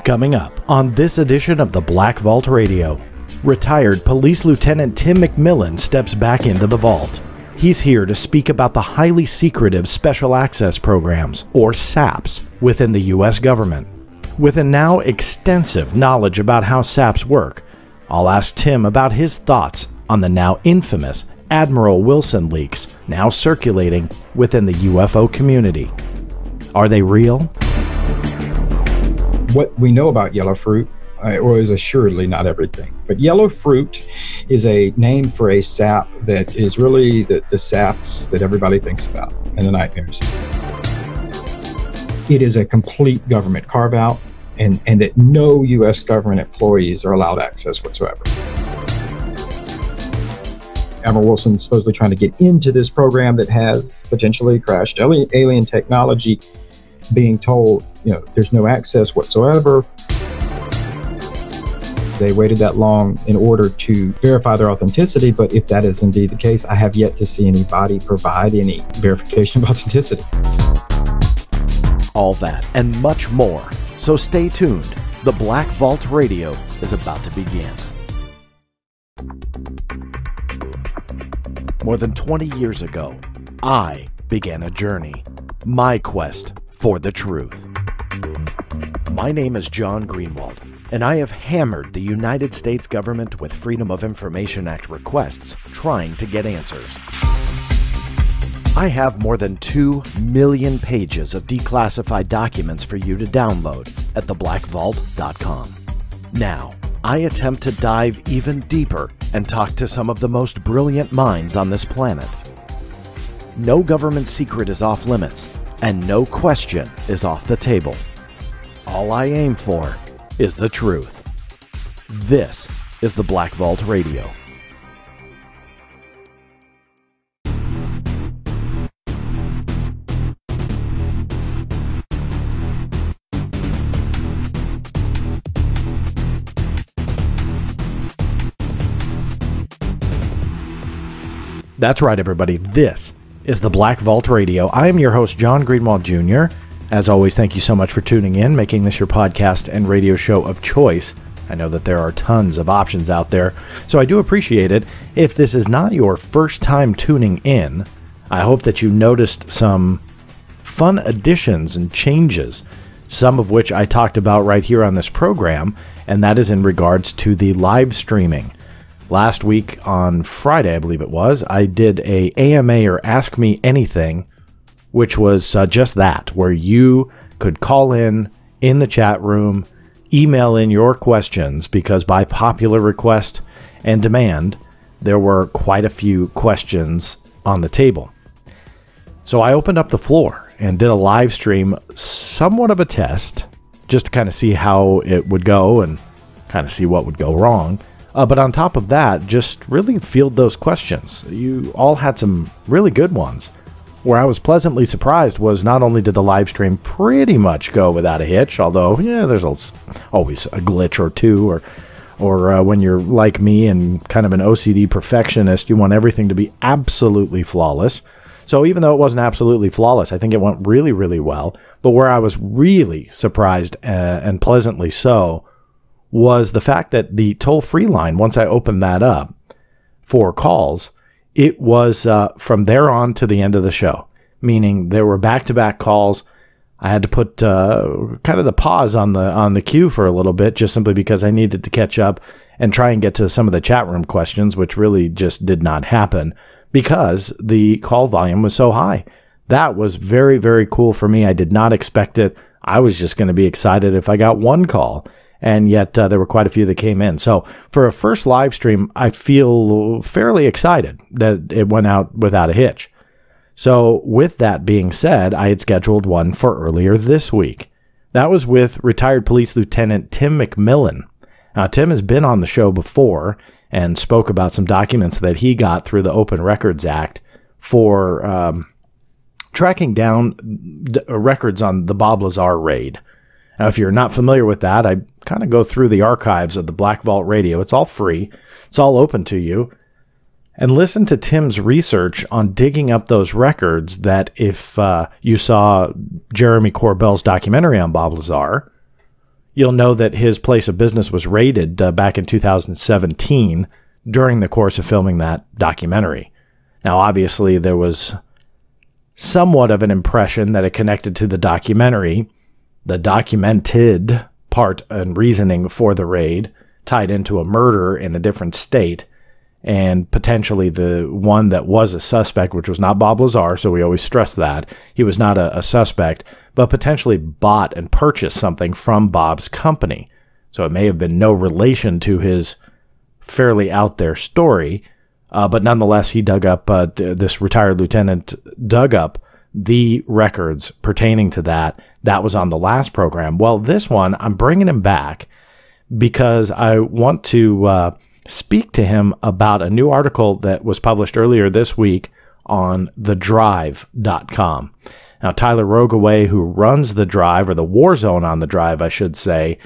Coming up on this edition of the Black Vault Radio, retired Police Lieutenant Tim McMillan steps back into the vault. He's here to speak about the highly secretive Special Access Programs, or SAPs, within the U.S. government. With a now extensive knowledge about how SAPs work, I'll ask Tim about his thoughts on the now infamous Admiral Wilson leaks now circulating within the UFO community. Are they real? What we know about yellow fruit is assuredly not everything, but yellow fruit is a name for a sap that is really the saps that everybody thinks about in the nightmares. It is a complete government carve-out, and that no U.S. government employees are allowed access whatsoever. Admiral Wilson is supposedly trying to get into this program that has potentially crashed alien technology, being told, there's no access whatsoever. They waited that long in order to verify their authenticity, but if that is indeed the case, I have yet to see anybody provide any verification of authenticity. All that and much more. So stay tuned. The Black Vault Radio is about to begin. More than 20 years ago, I began a journey. My quest for the truth. My name is John Greenwald, and I have hammered the United States government with Freedom of Information Act requests trying to get answers. I have more than 2 million pages of declassified documents for you to download at theblackvault.com. Now, I attempt to dive even deeper and talk to some of the most brilliant minds on this planet. No government secret is off limits, and no question is off the table. All I aim for is the truth. This is the Black Vault Radio. That's right, everybody. This is the Black Vault Radio. I am your host, John Greenwald Jr. As always, thank you so much for tuning in, making this your podcast and radio show of choice. I know that there are tons of options out there, so I do appreciate it. If this is not your first time tuning in, I hope that you noticed some fun additions and changes, some of which I talked about right here on this program, and that is in regards to the live streaming. Last week on Friday, I believe it was, I did a AMA or Ask Me Anything, which was just that, where you could call in the chat room, email in your questions, because by popular request and demand, there were quite a few questions on the table. So I opened up the floor and did a live stream, somewhat of a test, just to kind of see how it would go and kind of see what would go wrong. But on top of that, just really field those questions. You all had some really good ones. Where I was pleasantly surprised was not only did the live stream pretty much go without a hitch, although, there's always a glitch or two, or when you're like me and kind of an OCD perfectionist, you want everything to be absolutely flawless. So even though it wasn't absolutely flawless, I think it went really, really well. But where I was really surprised, and pleasantly so, was the fact that the toll-free line, once I opened that up for calls, it was from there on to the end of the show, meaning there were back-to-back calls. I had to put kind of the pause on the queue for a little bit, just simply because I needed to catch up and try and get to some of the chat room questions, which really just did not happen because the call volume was so high. That was very, very cool for me. I did not expect it. I was just going to be excited if I got one call. And yet there were quite a few that came in. So for a first live stream, I feel fairly excited that it went out without a hitch. So with that being said, I had scheduled one for earlier this week. That was with retired Police Lieutenant Tim McMillan. Now, Tim has been on the show before and spoke about some documents that he got through the Open Records Act for tracking down records on the Bob Lazar raid. Now, if you're not familiar with that, I kind of go through the archives of the Black Vault Radio. It's all free. It's all open to you. And listen to Tim's research on digging up those records that if you saw Jeremy Corbell's documentary on Bob Lazar, you'll know that his place of business was raided back in 2017 during the course of filming that documentary. Now, obviously, there was somewhat of an impression that it connected to the documentary. The documented part and reasoning for the raid tied into a murder in a different state, and potentially the one that was a suspect, which was not Bob Lazar, so we always stress that. He was not a suspect, but potentially bought and purchased something from Bob's company. So it may have been no relation to his fairly out there story, but nonetheless, he dug up, this retired lieutenant dug up the records pertaining to that. That was on the last program. Well, this one, I'm bringing him back because I want to speak to him about a new article that was published earlier this week on thedrive.com. Now, Tyler Rogoway, who runs The Drive, or the War Zone on The Drive, I should say,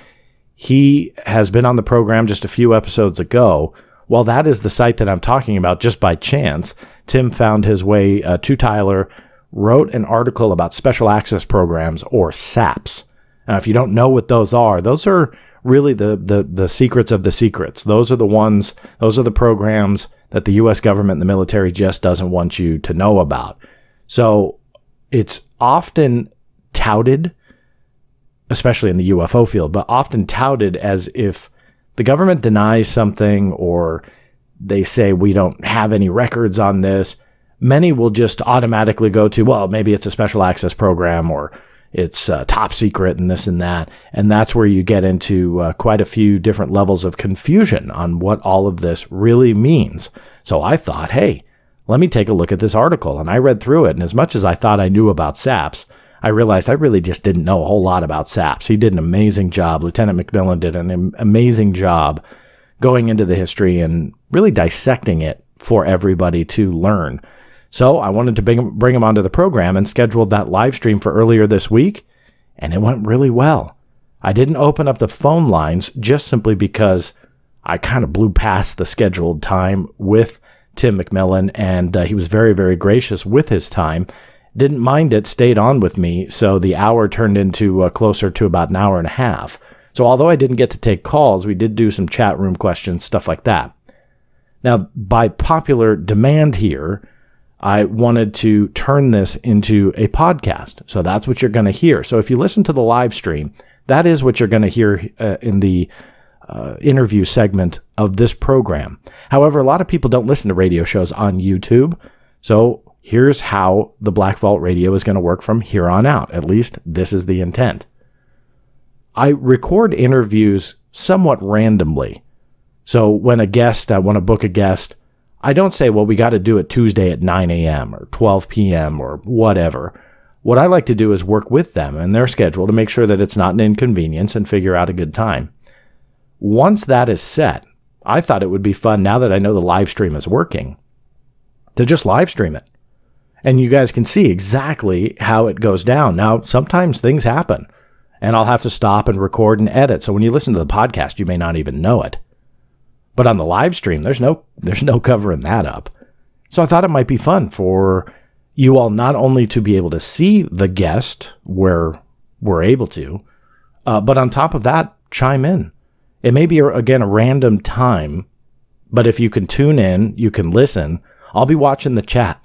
he has been on the program just a few episodes ago. Well, that is the site that I'm talking about just by chance. Tim found his way to Tyler, wrote an article about special access programs, or SAPs. Now, if you don't know what those are really the secrets of the secrets. Those are the programs that the U.S. government and the military just doesn't want you to know about. So it's often touted, especially in the UFO field, but often touted as if the government denies something or they say we don't have any records on this. Many will just automatically go to, well, maybe it's a special access program or it's top secret and this and that. And that's where you get into quite a few different levels of confusion on what all of this really means. So I thought, hey, let me take a look at this article. And I read through it. And as much as I thought I knew about SAPs, I realized I really just didn't know a whole lot about SAPs. He did an amazing job. Lieutenant McMillan did an amazing job going into the history and really dissecting it for everybody to learn. So I wanted to bring him onto the program and scheduled that live stream for earlier this week, and it went really well. I didn't open up the phone lines just simply because I kind of blew past the scheduled time with Tim McMillan, and he was very, very gracious with his time. Didn't mind it, stayed on with me, so the hour turned into closer to about an hour and a half. So although I didn't get to take calls, we did do some chat room questions, stuff like that. Now, by popular demand here, I wanted to turn this into a podcast. So that's what you're going to hear. So if you listen to the live stream, that is what you're going to hear in the interview segment of this program. However, a lot of people don't listen to radio shows on YouTube. So here's how the Black Vault Radio is going to work from here on out. At least this is the intent. I record interviews somewhat randomly. So when I want to book a guest, I don't say, well, we got to do it Tuesday at 9 a.m. or 12 p.m. or whatever. What I like to do is work with them and their schedule to make sure that it's not an inconvenience and figure out a good time. Once that is set, I thought it would be fun, now that I know the live stream is working, to just live stream it. And you guys can see exactly how it goes down. Now, sometimes things happen, and I'll have to stop and record and edit. So when you listen to the podcast, you may not even know it. But on the live stream, there's no covering that up. So I thought it might be fun for you all not only to be able to see the guest where we're able to, but on top of that, chime in. It may be, again, a random time, but if you can tune in, you can listen. I'll be watching the chat.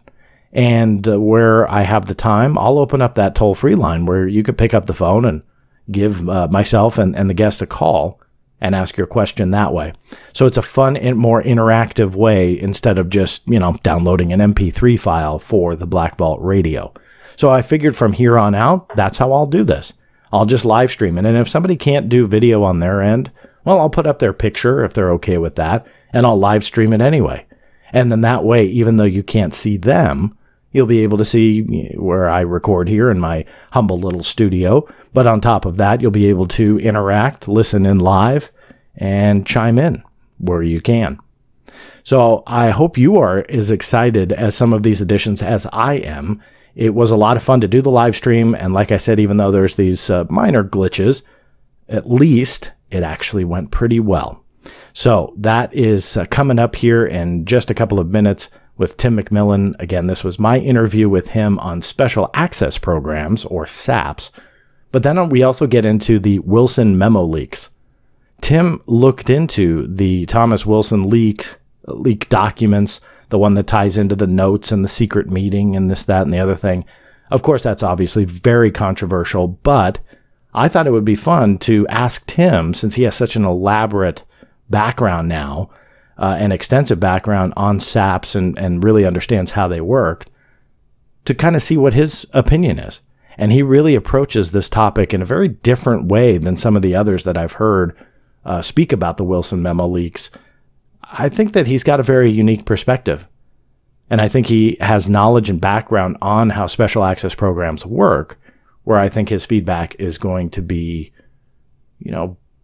And where I have the time, I'll open up that toll-free line where you can pick up the phone and give myself and the guest a call and ask your question that way. So it's a fun and more interactive way instead of just, downloading an MP3 file for the Black Vault Radio. So I figured from here on out, that's how I'll do this. I'll just live stream it. And if somebody can't do video on their end, well, I'll put up their picture if they're okay with that, and I'll live stream it anyway. And then that way, even though you can't see them, you'll be able to see where I record here in my humble little studio. But on top of that, you'll be able to interact, listen in live, and chime in where you can. So I hope you are as excited as some of these editions as I am. It was a lot of fun to do the live stream. And like I said, even though there's these minor glitches, at least it actually went pretty well. So that is coming up here in just a couple of minutes with Tim McMillan. Again, this was my interview with him on special access programs, or SAPs, But then we also get into the Wilson memo leaks. Tim looked into the Thomas Wilson leak documents, the one that ties into the notes and the secret meeting and this, that, and the other thing. Of course, that's obviously very controversial, but I thought it would be fun to ask Tim, since he has such an elaborate background now, an extensive background on SAPs and really understands how they work, to kind of see what his opinion is. And he really approaches this topic in a very different way than some of the others that I've heard speak about the Wilson memo leaks. I think that he's got a very unique perspective. And I think he has knowledge and background on how special access programs work, where I think his feedback is going to be,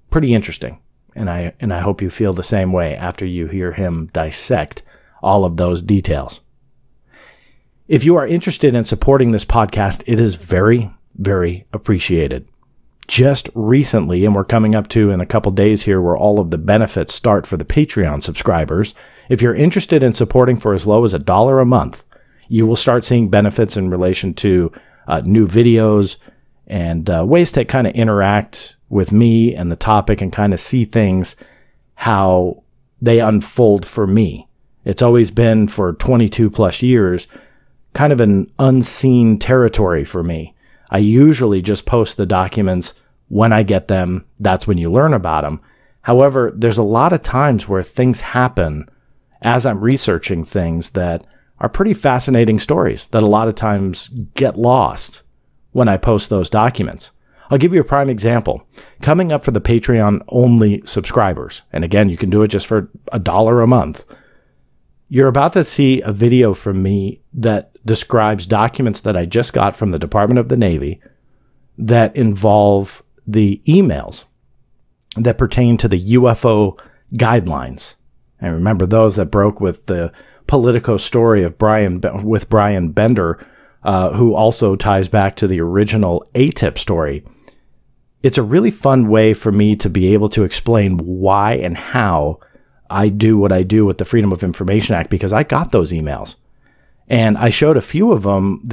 pretty interesting. And I hope you feel the same way after you hear him dissect all of those details. If you are interested in supporting this podcast, it is very, very appreciated. Just recently, and we're coming up to in a couple days here where all of the benefits start for the Patreon subscribers. If you're interested in supporting for as low as $1 a month, you will start seeing benefits in relation to new videos and ways to kind of interact with me and the topic and kind of see things how they unfold for me. It's always been for 22 plus years kind of an unseen territory for me. I usually just post the documents when I get them. That's when you learn about them. However, there's a lot of times where things happen as I'm researching things that are pretty fascinating stories that a lot of times get lost when I post those documents. I'll give you a prime example. Coming up for the Patreon only subscribers, and again, you can do it just for $1 a month. You're about to see a video from me that describes documents that I just got from the Department of the Navy that involve the emails that pertain to the UFO guidelines. And remember those that broke with the Politico story of Brian Bender, who also ties back to the original ATIP story. It's a really fun way for me to be able to explain why and how I do what I do with the Freedom of Information Act, because I got those emails. And I showed a few of them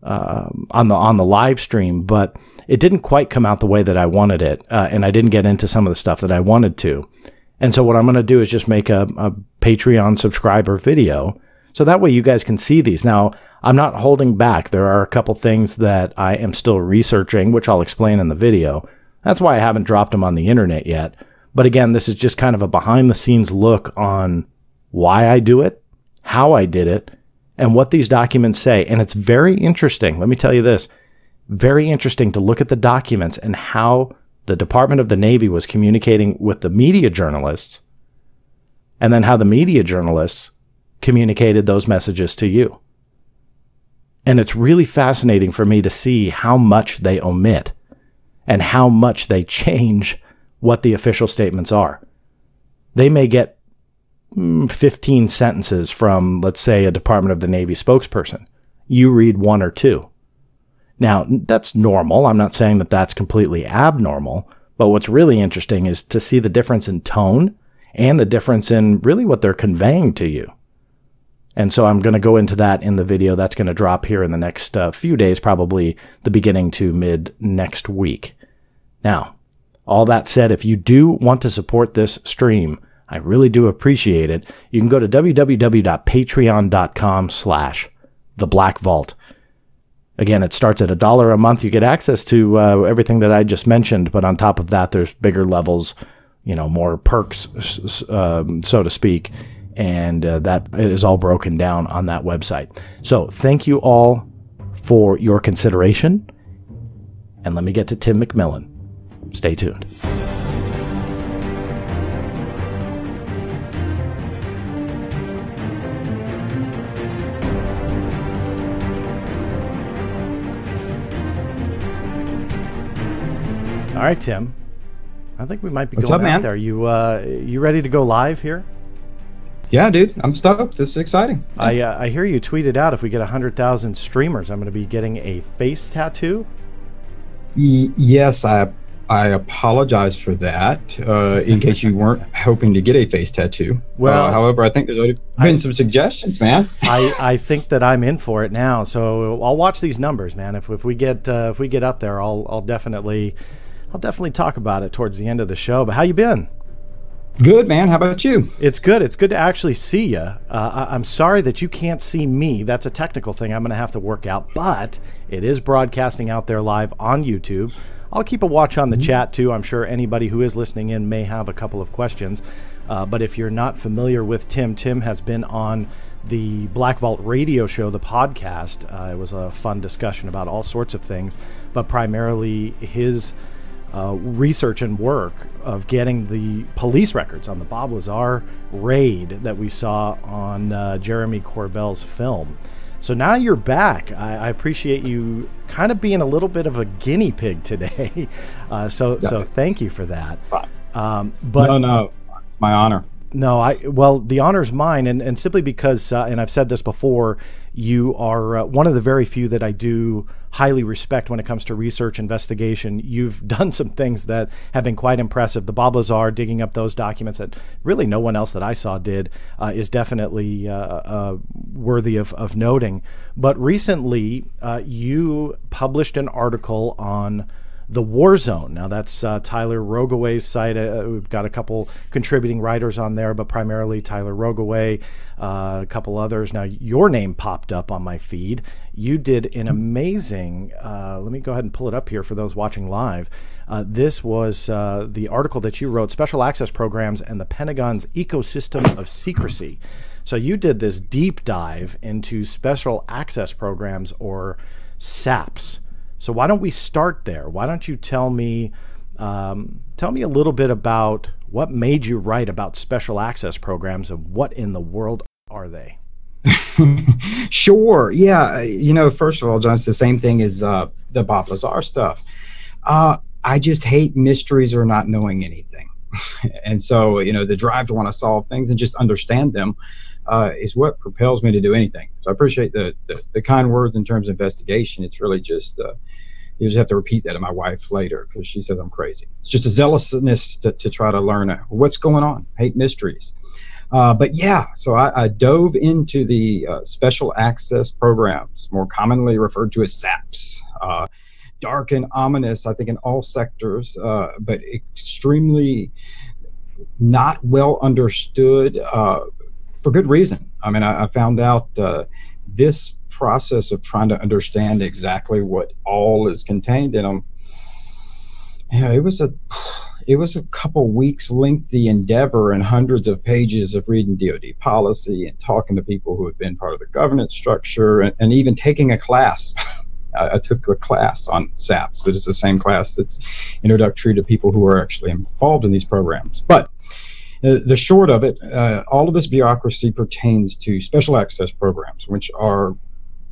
on the live stream, but it didn't quite come out the way that I wanted it, and I didn't get into some of the stuff that I wanted to. And so what I'm going to do is just make a Patreon subscriber video, so that way you guys can see these. Now, I'm not holding back. There are a couple things that I am still researching, which I'll explain in the video. That's why I haven't dropped them on the internet yet. But again, this is just kind of a behind-the-scenes look on why I do it, how I did it, and what these documents say. And it's very interesting. Let me tell you this. Very interesting to look at the documents and how the Department of the Navy was communicating with the media journalists, and then how the media journalists communicated those messages to you. And it's really fascinating for me to see how much they omit and how much they change what the official statements are. They may get 15 sentences from, let's say, a Department of the Navy spokesperson. You read one or two. Now, that's normal. I'm not saying that that's completely abnormal, but what's really interesting is to see the difference in tone and the difference in really what they're conveying to you. And so I'm going to go into that in the video that's going to drop here in the next few days, probably the beginning to mid next week. Now, all that said, if you do want to support this stream, I really do appreciate it. You can go to www.patreon.com/theblackvault. Again, it starts at $1 a month. You get access to everything that I just mentioned, but on top of that, there's bigger levels, more perks, so to speak, and that is all broken down on that website. So thank you all for your consideration, and let me get to Tim McMillan. Stay tuned. All right, Tim. I think we might be going out there. You ready to go live here? Yeah, dude. I'm stoked. This is exciting. I hear you tweeted out if we get 100,000 streamers, I'm going to be getting a face tattoo. Yes, I I apologize for that, in case you weren't hoping to get a face tattoo. Well, however, I think there's been some suggestions, man. I think that I'm in for it now. So I'll watch these numbers, man. If we get up there, I'll definitely talk about it towards the end of the show. But how you been? Good, man. How about you? It's good. It's good to actually see you. I'm sorry that you can't see me. That's a technical thing I'm going to have to work out. But it is broadcasting out there live on YouTube. I'll keep a watch on the chat, too. I'm sure anybody who is listening in may have a couple of questions. But if you're not familiar with Tim, Tim has been on the Black Vault radio show, the podcast. It was a fun discussion about all sorts of things, but primarily his research and work of getting the police records on the Bob Lazar raid that we saw on Jeremy Corbell's film. So now you're back. I appreciate you kind of being a little bit of a guinea pig today. So thank you for that. But no, it's my honor. No, well, the honor's mine, and simply because, and I've said this before, you are one of the very few that I do highly respect when it comes to research investigation. You've done some things that have been quite impressive. The Bob Lazar, digging up those documents that really no one else that I saw did, is definitely worthy of noting. But recently, you published an article on The War Zone. Now that's Tyler Rogoway's site. We've got a couple contributing writers on there, but primarily Tyler Rogoway, a couple others. Now your name popped up on my feed. You did an amazing, let me go ahead and pull it up here for those watching live. This was the article that you wrote, Special Access Programs and the Pentagon's Ecosystem of Secrecy. So you did this deep dive into Special Access Programs, or SAPs. So why don't we start there? Why don't you tell me a little bit about what made you write about special access programs, and what in the world are they? Sure. Yeah. First of all, John, it's the same thing as the Bob Lazar stuff. I just hate mysteries or not knowing anything. And so, the drive to want to solve things and just understand them is what propels me to do anything. So I appreciate the kind words in terms of investigation. It's really just, you just have to repeat that to my wife later, because she says I'm crazy. It's just a zealousness to try to learn what's going on. I hate mysteries. But yeah, so I dove into the special access programs, more commonly referred to as SAPs. Dark and ominous, I think, in all sectors, but extremely not well understood for good reason. I mean, I found out this process of trying to understand exactly what all is contained in them, it was a couple weeks lengthy endeavor and hundreds of pages of reading DoD policy and talking to people who have been part of the governance structure, and even taking a class. I took a class on SAPs that is the same class that's introductory to people who are actually involved in these programs. But the short of it, all of this bureaucracy pertains to special access programs, which are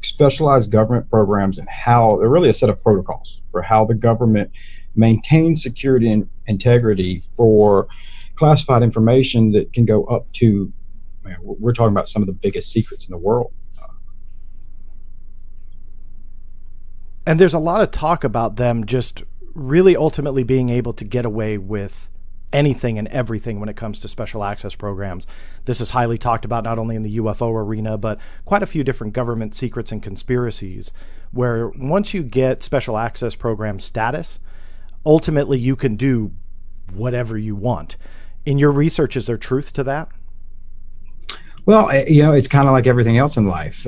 specialized government programs, and how they're really a set of protocols for how the government maintains security and integrity for classified information that can go up to, we're talking about some of the biggest secrets in the world. And there's a lot of talk about them just really ultimately being able to get away with anything and everything when it comes to special access programs. This is highly talked about not only in the UFO arena, but quite a few different government secrets and conspiracies, where once you get special access program status, ultimately you can do whatever you want. In your research, is there truth to that? Well, it's kind of like everything else in life.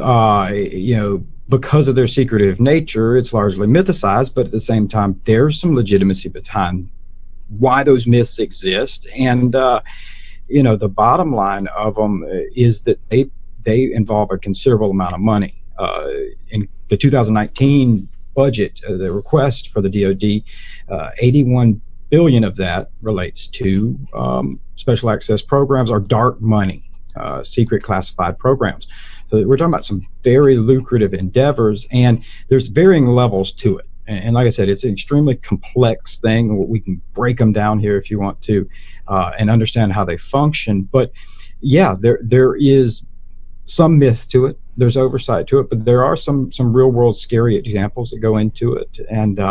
Because of their secretive nature, it's largely mythicized, but at the same time, there's some legitimacy behind why those myths exist. And, the bottom line of them is that they involve a considerable amount of money. In the 2019 budget, the request for the DoD, $81 billion of that relates to special access programs, or dark money, secret classified programs. So we're talking about some very lucrative endeavors, and there's varying levels to it. And like I said, it's an extremely complex thing. We can break them down here if you want to, and understand how they function. But yeah, there is some myth to it. There's oversight to it, but there are some real world scary examples that go into it. And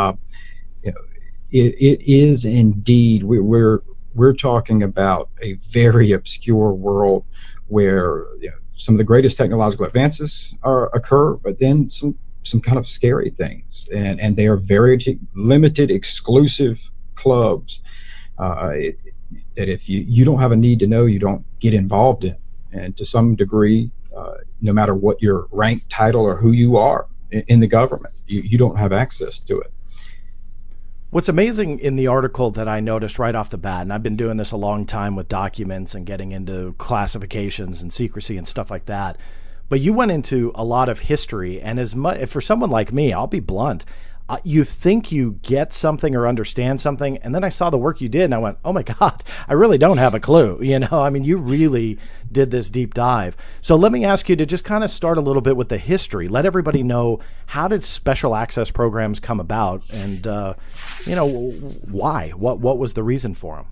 it is indeed. We're talking about a very obscure world where, you know, some of the greatest technological advances occur, but then some kind of scary things, and they are very limited, exclusive clubs that if you don't have a need to know, you don't get involved in. And to some degree, no matter what your rank, title, or who you are in the government, you don't have access to it. What's amazing in the article that I noticed right off the bat, and I've been doing this a long time with documents and getting into classifications and secrecy and stuff like that, but you went into a lot of history, and as much for someone like me, I'll be blunt, you think you get something or understand something, and then I saw the work you did, and I went, oh my God, I really don't have a clue. You know, I mean, you really did this deep dive. So let me ask you to just kind of start a little bit with the history. Let everybody know, how did special access programs come about, and you know, why? What was the reason for them?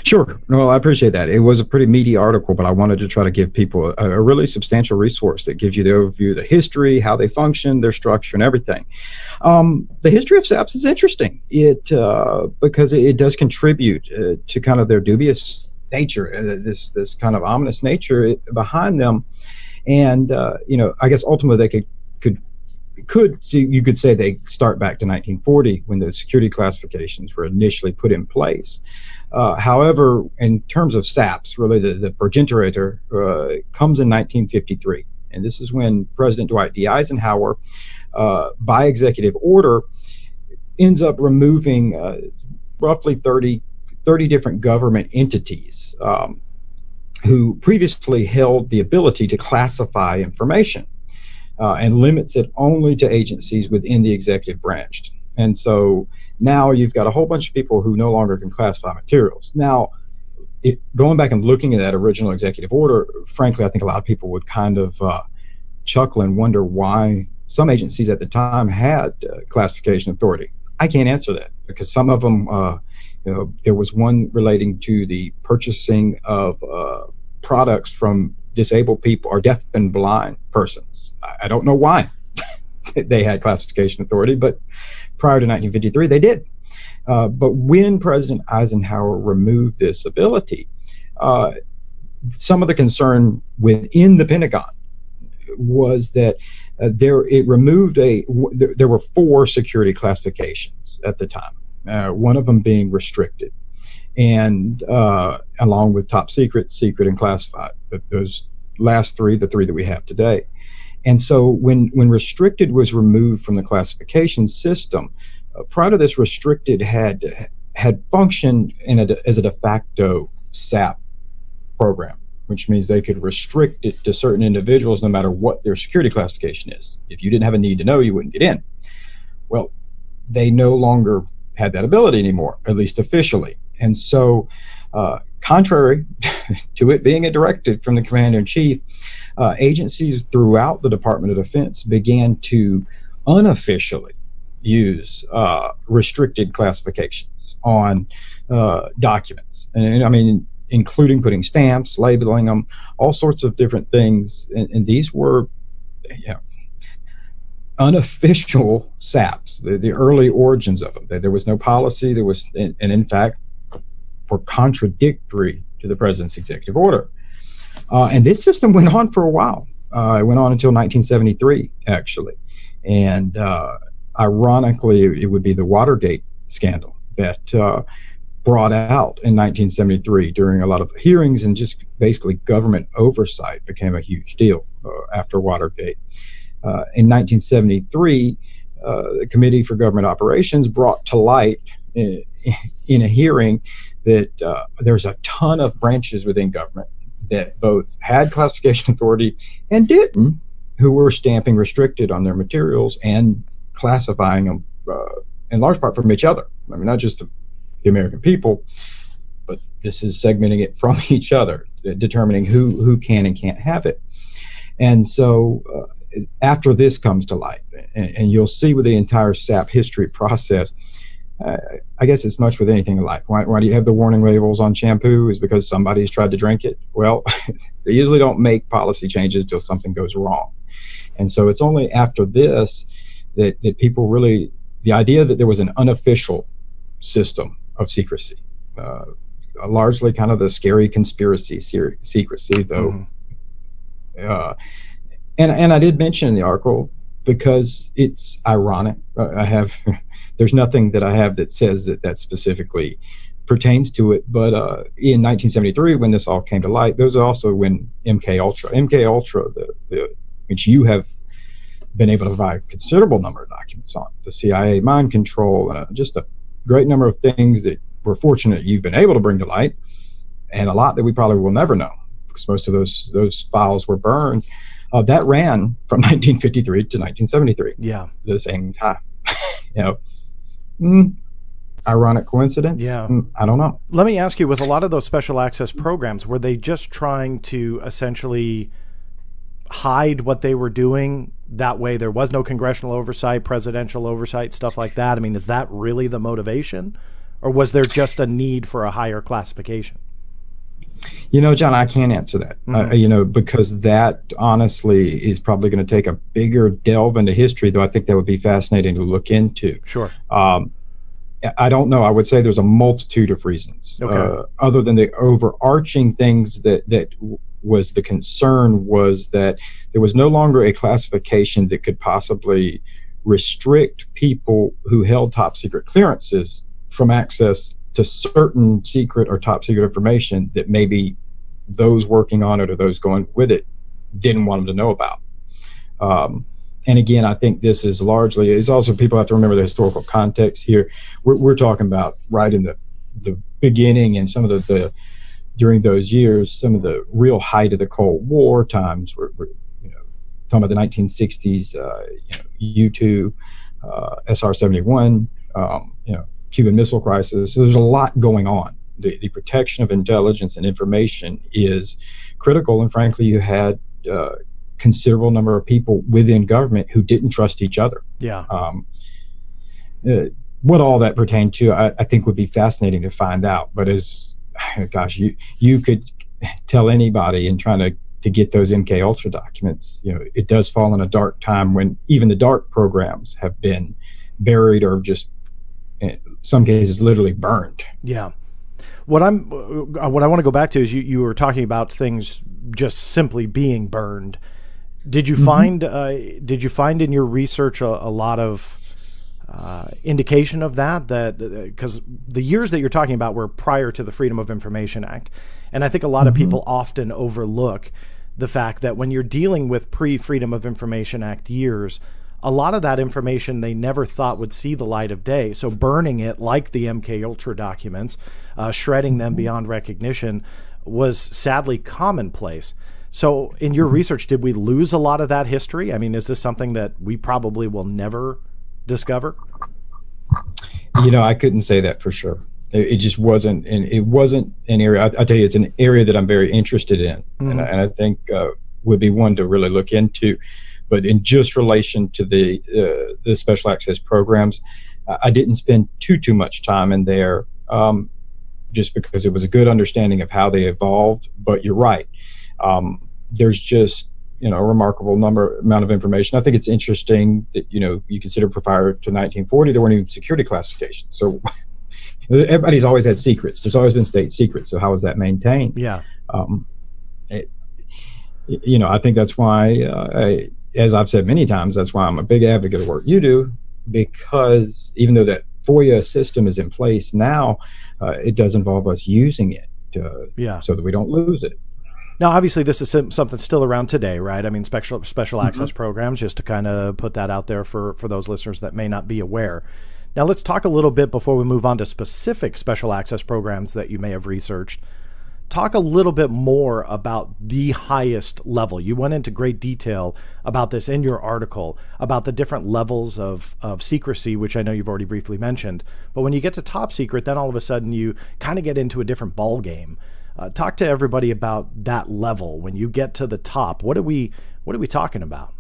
Sure. Well, I appreciate that. It was a pretty meaty article, but I wanted to try to give people a really substantial resource that gives you the overview of the history, how they function, their structure, and everything. The history of SAPs is interesting. Because it does contribute to kind of their dubious nature, this kind of ominous nature behind them, and you know, I guess ultimately they could see, you could say they start back to 1940 when the security classifications were initially put in place. However, in terms of SAPs, really the progenitor comes in 1953, and this is when President Dwight D. Eisenhower, by executive order, ends up removing roughly 30 different government entities who previously held the ability to classify information, and limits it only to agencies within the executive branch. And so now you've got a whole bunch of people who no longer can classify materials. Now, going back and looking at that original executive order, frankly, I think a lot of people would kind of chuckle and wonder why some agencies at the time had classification authority. I can't answer that, because some of them, you know, there was one relating to the purchasing of products from disabled people or deaf and blind persons. I don't know why they had classification authority, but prior to 1953, they did. But when President Eisenhower removed this ability, some of the concern within the Pentagon was that there were 4 security classifications at the time, one of them being restricted, and along with top secret, secret, and classified. But those last 3, the 3 that we have today. And so when restricted was removed from the classification system, prior to this, restricted had functioned as a de facto SAP program, which means they could restrict it to certain individuals no matter what their security classification is. If you didn't have a need to know, you wouldn't get in. Well, they no longer had that ability anymore, at least officially. And so contrary to it being a directive from the Commander-in-Chief, agencies throughout the Department of Defense began to unofficially use restricted classifications on documents. And I mean, including putting stamps, labeling them, all sorts of different things. And these were, you know, unofficial SAPs, the early origins of them. There was no policy, there was, and in fact, were contradictory to the president's executive order. And this system went on for a while. It went on until 1973, actually. And ironically, it would be the Watergate scandal that brought out in 1973 during a lot of hearings, and just basically government oversight became a huge deal after Watergate. In 1973, the Committee for Government Operations brought to light in a hearing that there's a ton of branches within government that both had classification authority and didn't, who were stamping restricted on their materials and classifying them in large part from each other. I mean, not just the American people, but this is segmenting it from each other, determining who can and can't have it. And so after this comes to light, and you'll see with the entire SAP history process, I guess it's much with anything in life. Why do you have the warning labels on shampoo? Is because somebody's tried to drink it? Well, they usually don't make policy changes till something goes wrong. And so it's only after this that people really, the idea that there was an unofficial system of secrecy, largely kind of the scary conspiracy secrecy, though. And I did mention in the article, because it's ironic. There's nothing that I have that says that specifically pertains to it. But in 1973, when this all came to light, there was also when MK Ultra, which you have been able to provide a considerable number of documents on, the CIA mind control, just a great number of things that we're fortunate you've been able to bring to light, and a lot that we probably will never know, because most of those files were burned. That ran from 1953 to 1973. Yeah, the same time. Ironic coincidence? Yeah, I don't know. Let me ask you: with a lot of those special access programs, were they just trying to essentially hide what they were doing? That way, there was no congressional oversight, presidential oversight, stuff like that. I mean, is that really the motivation, or was there just a need for a higher classification? John, I can't answer that, because that honestly is probably going to take a bigger delve into history, though I think that would be fascinating to look into. Sure. I don't know. I would say there's a multitude of reasons, other than the overarching things that was the concern, was that there was no longer a classification that could possibly restrict people who held top secret clearances from access to certain secret or top secret information that maybe those working on it or those going with it didn't want them to know about. And again, I think this is largely, it's also, people have to remember the historical context here. We're talking about right in the beginning, and some of the during those years, some of the real height of the Cold War times, we're talking about the 1960s, U-2, SR-71, Cuban Missile Crisis. So there's a lot going on. The protection of intelligence and information is critical, and frankly, you had considerable number of people within government who didn't trust each other. Yeah. What all that pertained to, I think, would be fascinating to find out. But you could tell anybody in trying to get those MK Ultra documents, it does fall in a dark time when even the dark programs have been buried or just, in some cases, literally burned. Yeah. What I want to go back to is you were talking about things just simply being burned. Did you find in your research a lot of indication of that because the years that you're talking about were prior to the Freedom of Information Act, and I think a lot of people often overlook the fact that when you're dealing with pre-Freedom of Information Act years, a lot of that information they never thought would see the light of day. So burning it, like the MK Ultra documents, shredding them beyond recognition, was sadly commonplace. So in your research, did we lose a lot of that history? I mean, is this something that we probably will never discover? I couldn't say that for sure. It just wasn't, and it wasn't an area. I tell you, it's an area that I'm very interested in, and I think would be one to really look into. But in just relation to the special access programs, I didn't spend too much time in there, just because it was a good understanding of how they evolved. But you're right. There's just a remarkable amount of information. I think it's interesting that you consider prior to 1940 there weren't even security classifications. So everybody's always had secrets. There's always been state secrets. So how is that maintained? Yeah. I think that's why, as I've said many times, that's why I'm a big advocate of the work you do, because even though that FOIA system is in place now, it does involve us using it so that we don't lose it. Now, obviously, this is something still around today, right? I mean, special access programs, just to kind of put that out there for those listeners that may not be aware. Now, let's talk a little bit before we move on to specific special access programs that you may have researched. Talk a little bit more about the highest level. You went into great detail about this in your article, about the different levels of secrecy, which I know you've already briefly mentioned. But when you get to top secret, then all of a sudden you kind of get into a different ball game. Talk to everybody about that level. When you get to the top, what are we talking about?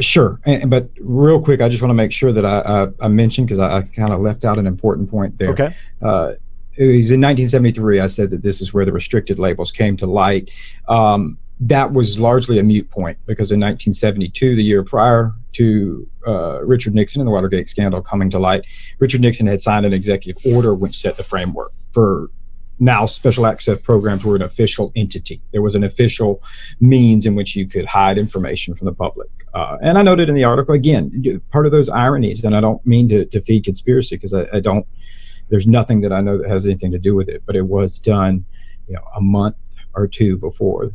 Sure, but real quick, I just want to make sure that I mentioned, because I kind of left out an important point there. Okay. It was in 1973, I said that this is where the restricted labels came to light. that was largely a moot point because in 1972, the year prior to Richard Nixon and the Watergate scandal coming to light, Richard Nixon had signed an executive order which set the framework for now special access programs were an official entity. There was an official means in which you could hide information from the public. And I noted in the article, again, part of those ironies, and I don't mean to feed conspiracy because I don't, there's nothing that I know that has anything to do with it, but it was done, a month or two before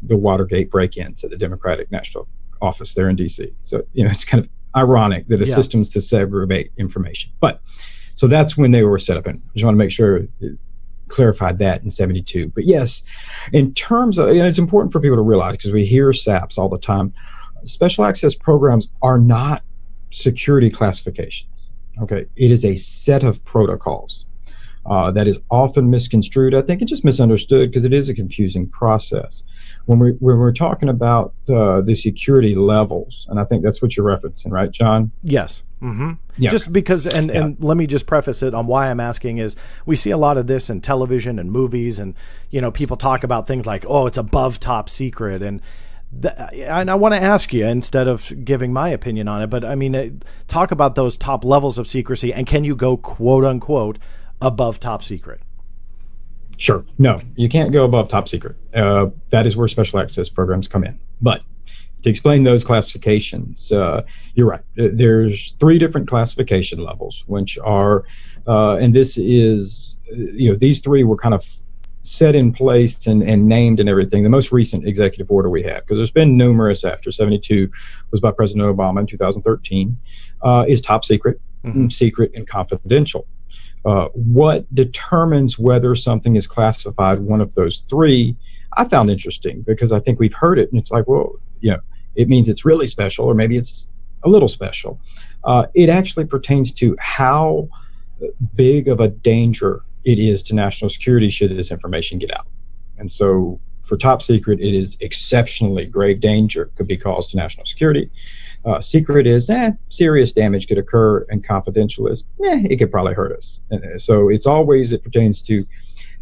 the Watergate break-ins at the Democratic National Office there in D.C. So, it's kind of ironic that a system's to segregate information. But, so that's when they were set up. And I just want to make sure clarified that in 72. But yes, in terms of, it's important for people to realize, because we hear SAPs all the time, special access programs are not security classifications. Okay, it is a set of protocols that is often misconstrued. I think it's just misunderstood because it is a confusing process. When we're talking about the security levels, and I think that's what you're referencing, right, John? Yes. Mm-hmm. Yeah. Just because, and let me just preface it on why I'm asking is we see a lot of this in television and movies, and people talk about things like, oh, it's above top secret, and I want to ask you, instead of giving my opinion on it, but I mean, talk about those top levels of secrecy, and can you go quote unquote above top secret? Sure. No, you can't go above top secret. That is where special access programs come in. But to explain those classifications, you're right. There's 3 different classification levels, which are, and this is, these 3 were kind of set in place and named and everything. The most recent executive order we have, because there's been numerous after 72, was by President Obama in 2013, is top secret, secret, and confidential. What determines whether something is classified one of those 3, I found interesting because I think we've heard it and it's like, well, it means it's really special or maybe it's a little special. It actually pertains to how big of a danger it is to national security should this information get out. And so for top secret, it is exceptionally grave danger could be caused to national security. Secret is serious damage could occur, and confidential is it could probably hurt us. So it pertains to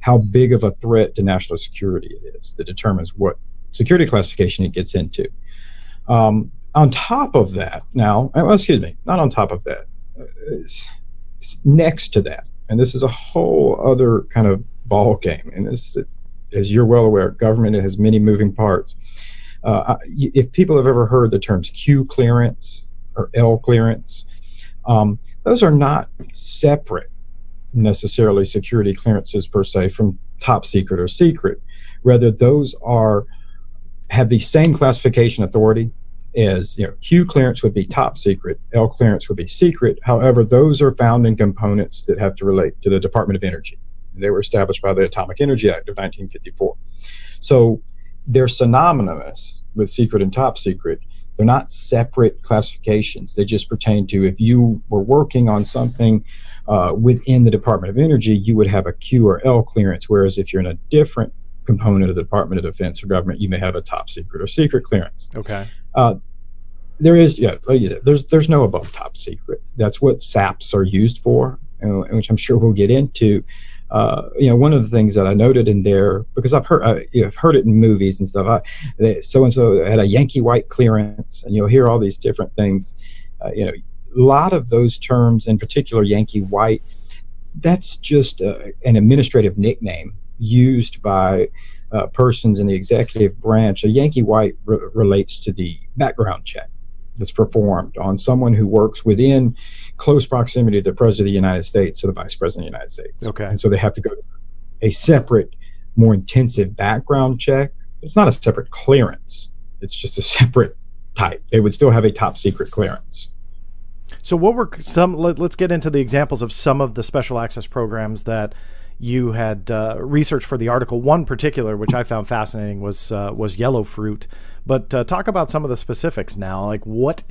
how big of a threat to national security it is that determines what security classification it gets into. On top of that, now, excuse me, not on top of that, next to that, and this is a whole other kind of ball game, and this, as you're well aware, government has many moving parts. If people have ever heard the terms Q clearance or L clearance, those are not separate necessarily security clearances per se from top secret or secret. Rather, those have the same classification authority as Q clearance would be top secret, L clearance would be secret. However, those are found in components that have to relate to the Department of Energy. They were established by the Atomic Energy Act of 1954. So they're synonymous with secret and top secret. They're not separate classifications. They just pertain to if you were working on something within the Department of Energy, you would have a Q or L clearance, whereas if you're in a different component of the Department of Defense or government, you may have a top secret or secret clearance. Okay. There's no above top secret. That's what SAPs are used for, which I'm sure we'll get into. One of the things that I noted in there, because I've heard it in movies and stuff, so and so had a Yankee White clearance, and you'll hear all these different things. A lot of those terms, in particular Yankee White, that's just an administrative nickname used by persons in the executive branch. A Yankee White relates to the background check that's performed on someone who works within close proximity to the President of the United States or the Vice President of the United States. Okay. And so they have to go a separate, more intensive background check. It's not a separate clearance. It's just a separate type. They would still have a top secret clearance. So what were let's get into the examples of some of the special access programs that you had researched for the article. One particular, which I found fascinating, was yellow fruit. But talk about some of the specifics now, like what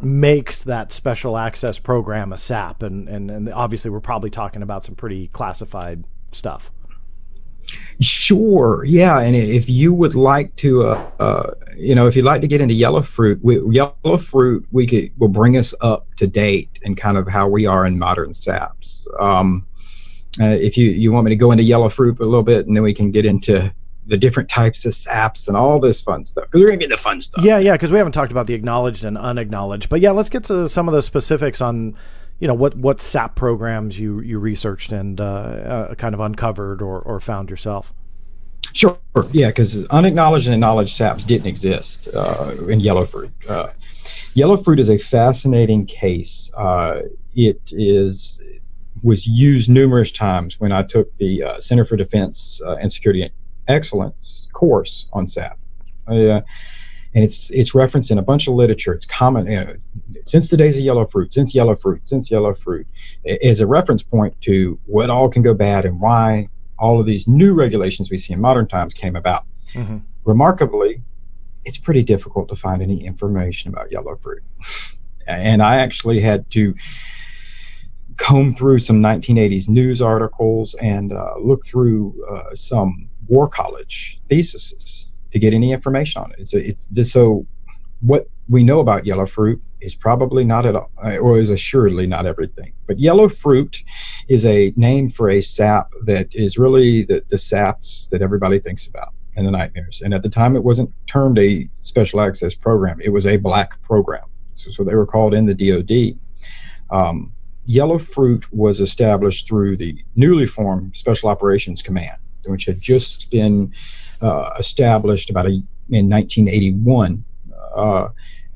makes that special access program a SAP, and obviously we're probably talking about some pretty classified stuff. Sure, yeah, and if you would like to, if you'd like to get into yellow fruit, will bring us up to date and kind of how we are in modern SAPs. If you want me to go into yellow fruit a little bit, and then we can get into the different types of SAPs and all this fun stuff. Because we're going to get the fun stuff. Yeah, because we haven't talked about the acknowledged and unacknowledged. But yeah, let's get to some of the specifics on, what SAP programs you researched and kind of uncovered or found yourself. Sure. Yeah, because unacknowledged and acknowledged SAPs didn't exist in yellow fruit. Yellow fruit is a fascinating case. It was used numerous times when I took the Center for Defense and Security Excellence course on SAP. And it's referenced in a bunch of literature. It's common since the days of yellow fruit, since yellow fruit, is a reference point to what all can go bad and why all of these new regulations we see in modern times came about. Mm-hmm. Remarkably, it's pretty difficult to find any information about yellow fruit. And I actually had to comb through some 1980s news articles and look through some War College theses to get any information on it. So what we know about yellow fruit is probably not at all, or is assuredly not everything. But yellow fruit is a name for a sap that is really the saps that everybody thinks about in the nightmares. And at the time, it wasn't termed a special access program. It was a black program. This is what they were called in the DoD. Yellow fruit was established through the newly formed Special Operations Command, which had just been established in 1981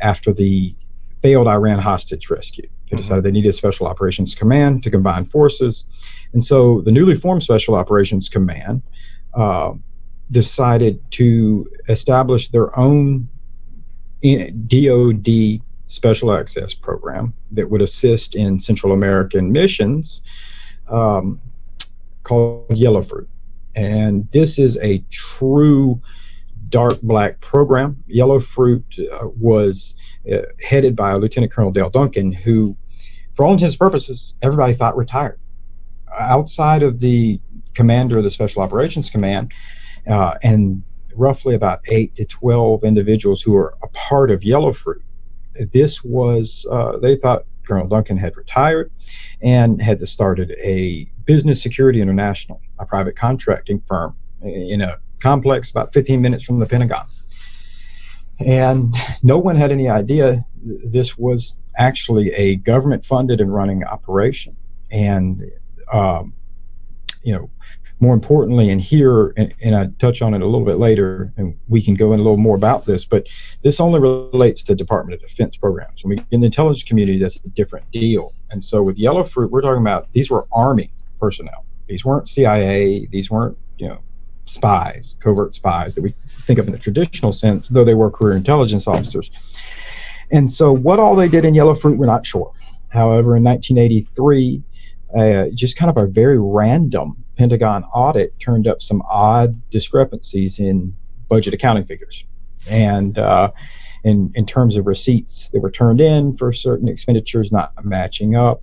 after the failed Iran hostage rescue. They decided they needed a Special Operations Command to combine forces. And so the newly formed Special Operations Command decided to establish their own DoD special access program that would assist in Central American missions called Yellow Fruit. And this is a true dark black program. Yellow Fruit was headed by Lieutenant Colonel Dale Duncan, who, for all intents and purposes, everybody thought retired. Outside of the commander of the Special Operations Command, and roughly about 8 to 12 individuals who were a part of Yellow Fruit, this was, they thought Colonel Duncan had retired and had started a Business Security International, a private contracting firm in a complex about 15 minutes from the Pentagon. And no one had any idea this was actually a government-funded and running operation. And, more importantly, and here, and I touch on it a little bit later, and we can go in a little more about this, but this only relates to Department of Defense programs. When we in the intelligence community, that's a different deal. And so with Yellow Fruit, we're talking about these were Army personnel. These weren't CIA. These weren't, spies, covert spies that we think of in the traditional sense, though they were career intelligence officers. And so what all they did in Yellow Fruit, we're not sure. However, in 1983, just kind of a very random Pentagon audit turned up some odd discrepancies in budget accounting figures, and in terms of receipts that were turned in for certain expenditures not matching up.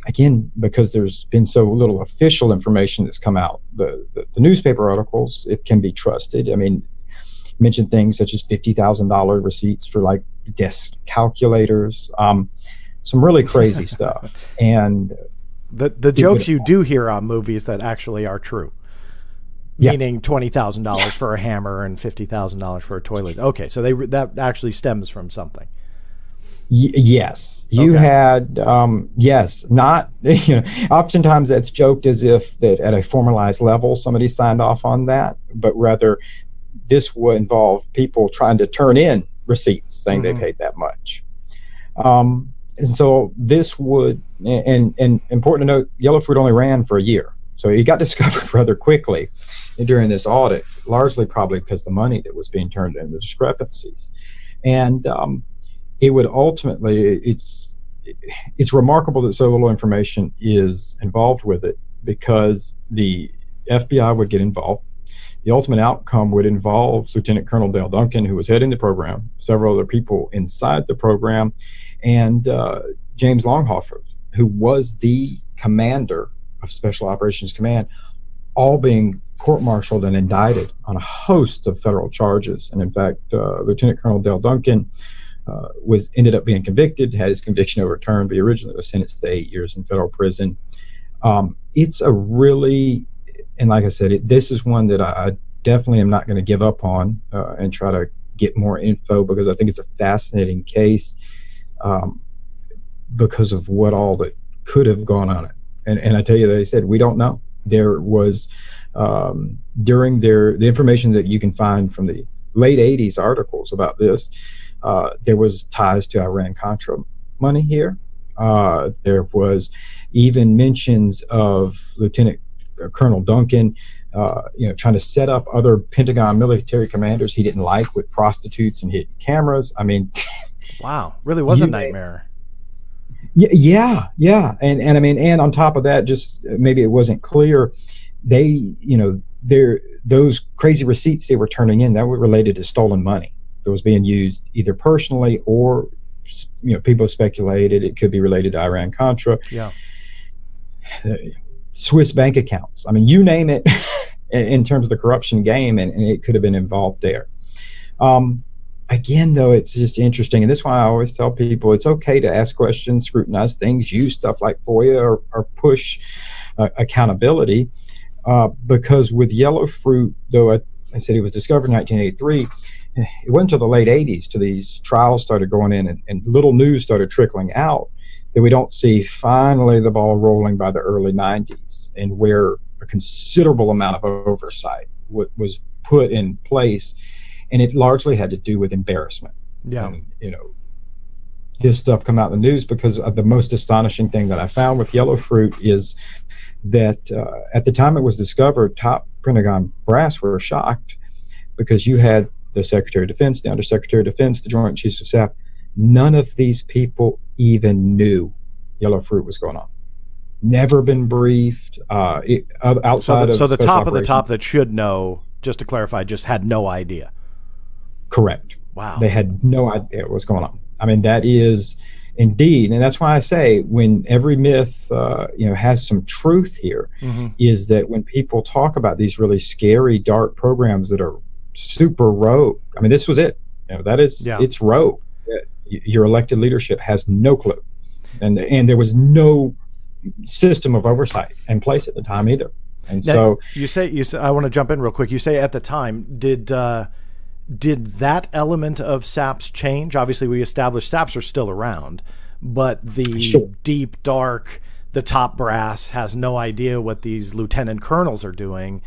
Again, because there's been so little official information that's come out, the newspaper articles, it can be trusted. I mean, mention things such as $50,000 receipts for like desk calculators, some really crazy stuff, and. The jokes you do hear on movies that actually are true, meaning $20,000 for a hammer and $50,000 for a toilet. Okay, so that actually stems from something. Yes, you had not. Oftentimes that's joked as if that at a formalized level somebody signed off on that, but rather this would involve people trying to turn in receipts saying they paid that much. And so this would, and important to note, Yellow Fruit only ran for a year. So it got discovered rather quickly during this audit, largely probably because the money that was being turned in, the discrepancies. And it would ultimately, it's remarkable that so little information is involved with it, because the FBI would get involved. The ultimate outcome would involve Lieutenant Colonel Dale Duncan, who was heading the program, several other people inside the program, and James Longhofer, who was the commander of Special Operations Command, all being court-martialed and indicted on a host of federal charges. And in fact, Lieutenant Colonel Dale Duncan ended up being convicted, had his conviction overturned, but he originally was sentenced to 8 years in federal prison. It's a really, and like I said, this is one that I definitely am not going to give up on and try to get more info, because I think it's a fascinating case because of what all that could have gone on it. And I tell you, they said, we don't know. There was, during the information that you can find from the late 80s articles about this, there was ties to Iran-Contra money here. There was even mentions of Lieutenant Colonel Duncan, trying to set up other Pentagon military commanders he didn't like with prostitutes and hidden cameras. I mean, wow, really was a nightmare. Yeah. And I mean, and on top of that, just maybe it wasn't clear, those crazy receipts they were turning in that were related to stolen money that was being used either personally or, people speculated it could be related to Iran-Contra. Yeah. Swiss bank accounts. I mean, you name it in terms of the corruption game, and it could have been involved there. Again, though, it's just interesting, and this is why I always tell people it's okay to ask questions, scrutinize things, use stuff like FOIA or push accountability, because with yellow fruit, though I said it was discovered in 1983, it went to the late 80s till these trials started going in and little news started trickling out that we don't see finally the ball rolling by the early 90s, and where a considerable amount of oversight was put in place. And it largely had to do with embarrassment. Yeah. And, this stuff come out in the news because of the most astonishing thing that I found with yellow fruit is that at the time it was discovered, top Pentagon brass were shocked because you had the Secretary of Defense, the Undersecretary of Defense, the Joint Chiefs of Staff. None of these people even knew yellow fruit was going on. Never been briefed outside of so the top of the top that should know, just to clarify, just had no idea. Correct. Wow. They had no idea what was going on. I mean, that is indeed, and that's why I say when every myth, has some truth here, is that when people talk about these really scary, dark programs that are super rogue. I mean, this was it. It's rogue. Your elected leadership has no clue, and there was no system of oversight in place at the time either. And now, so you say I want to jump in real quick. You say at the time, did that element of SAPS change? Obviously, we established SAPS are still around, but the deep, dark, the top brass has no idea what these lieutenant colonels are doing.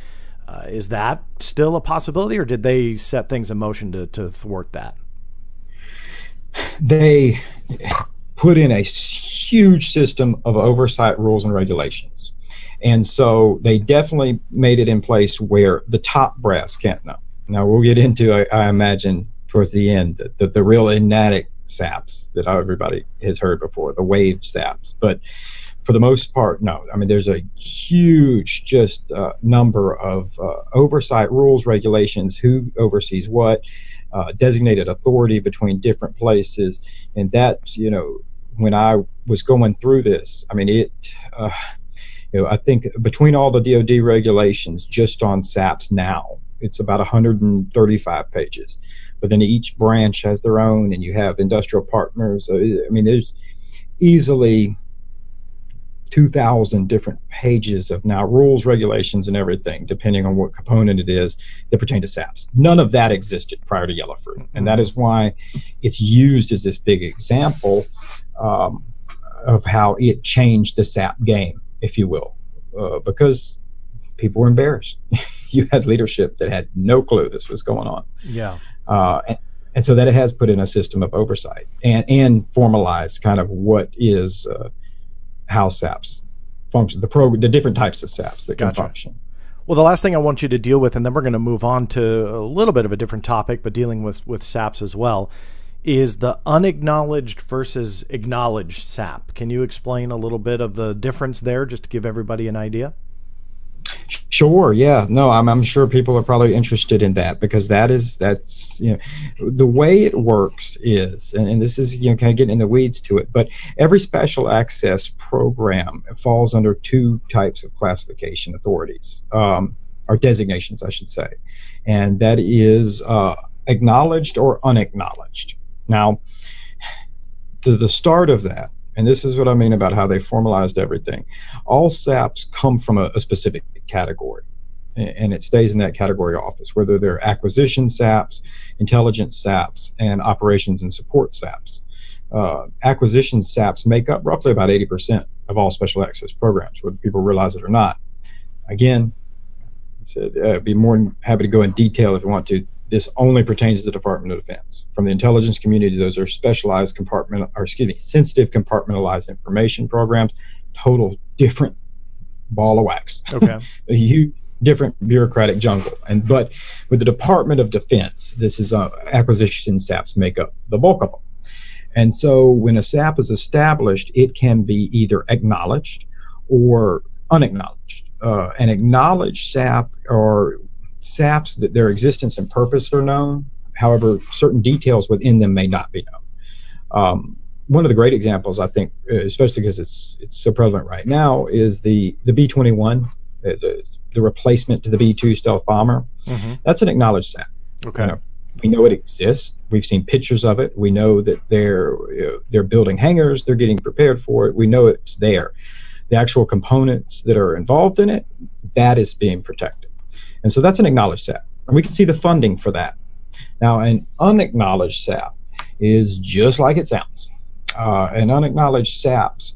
Is that still a possibility, or did they set things in motion to thwart that? They put in a huge system of oversight rules and regulations. And so they definitely made it in place where the top brass can't know. Now, we'll get into, I imagine, towards the end, the real enigmatic SAPs that everybody has heard before, the wave SAPs. But for the most part, no. I mean, there's a huge number of oversight rules, regulations, who oversees what, designated authority between different places. And that, when I was going through this, I mean, I think between all the DoD regulations just on SAPs now, it's about 135 pages. But then each branch has their own, and you have industrial partners. I mean, there's easily 2,000 different pages of now rules, regulations, and everything, depending on what component it is that pertain to SAPs. None of that existed prior to yellow fruit. And that is why it's used as this big example of how it changed the SAP game, if you will, because people were embarrassed. You had leadership that had no clue this was going on. Yeah. And so that it has put in a system of oversight and formalized kind of what is how SAPs function, the different types of SAPs that can function. Well, the last thing I want you to deal with, and then we're going to move on to a little bit of a different topic, but dealing with SAPs as well, is the unacknowledged versus acknowledged SAP. Can you explain a little bit of the difference there, just to give everybody an idea? Sure. Yeah. No, I'm sure people are probably interested in that, because that's the way it works is, and this is kind of getting in the weeds to it, but every special access program falls under two types of classification authorities, or designations, I should say, and that is acknowledged or unacknowledged. Now, to the start of that, and this is what I mean about how they formalized everything, all SAPs come from a specific category. and it stays in that category office, whether they're acquisition SAPs, intelligence SAPs, and operations and support SAPs. Acquisition SAPs make up roughly about 80% of all special access programs, whether people realize it or not. Again, I'd be more than happy to go in detail if you want to. This only pertains to the Department of Defense. From the intelligence community, those are specialized sensitive compartmentalized information programs, total different ball of wax. Okay. A huge different bureaucratic jungle. But with the Department of Defense, this is acquisition SAPs make up the bulk of them. And so when a SAP is established, it can be either acknowledged or unacknowledged. An acknowledged SAP or SAPs that their existence and purpose are known. However, certain details within them may not be known. One of the great examples, I think, especially because it's so prevalent right now, is the B-21, the replacement to the B-2 stealth bomber. Mm-hmm. That's an acknowledged SAP. Okay. You know, we know it exists. We've seen pictures of it. We know that they're building hangars. They're getting prepared for it. We know it's there. The actual components that are involved in it, that is being protected. And so that's an acknowledged SAP. And we can see the funding for that. Now, an unacknowledged SAP is just like it sounds. And unacknowledged SAPs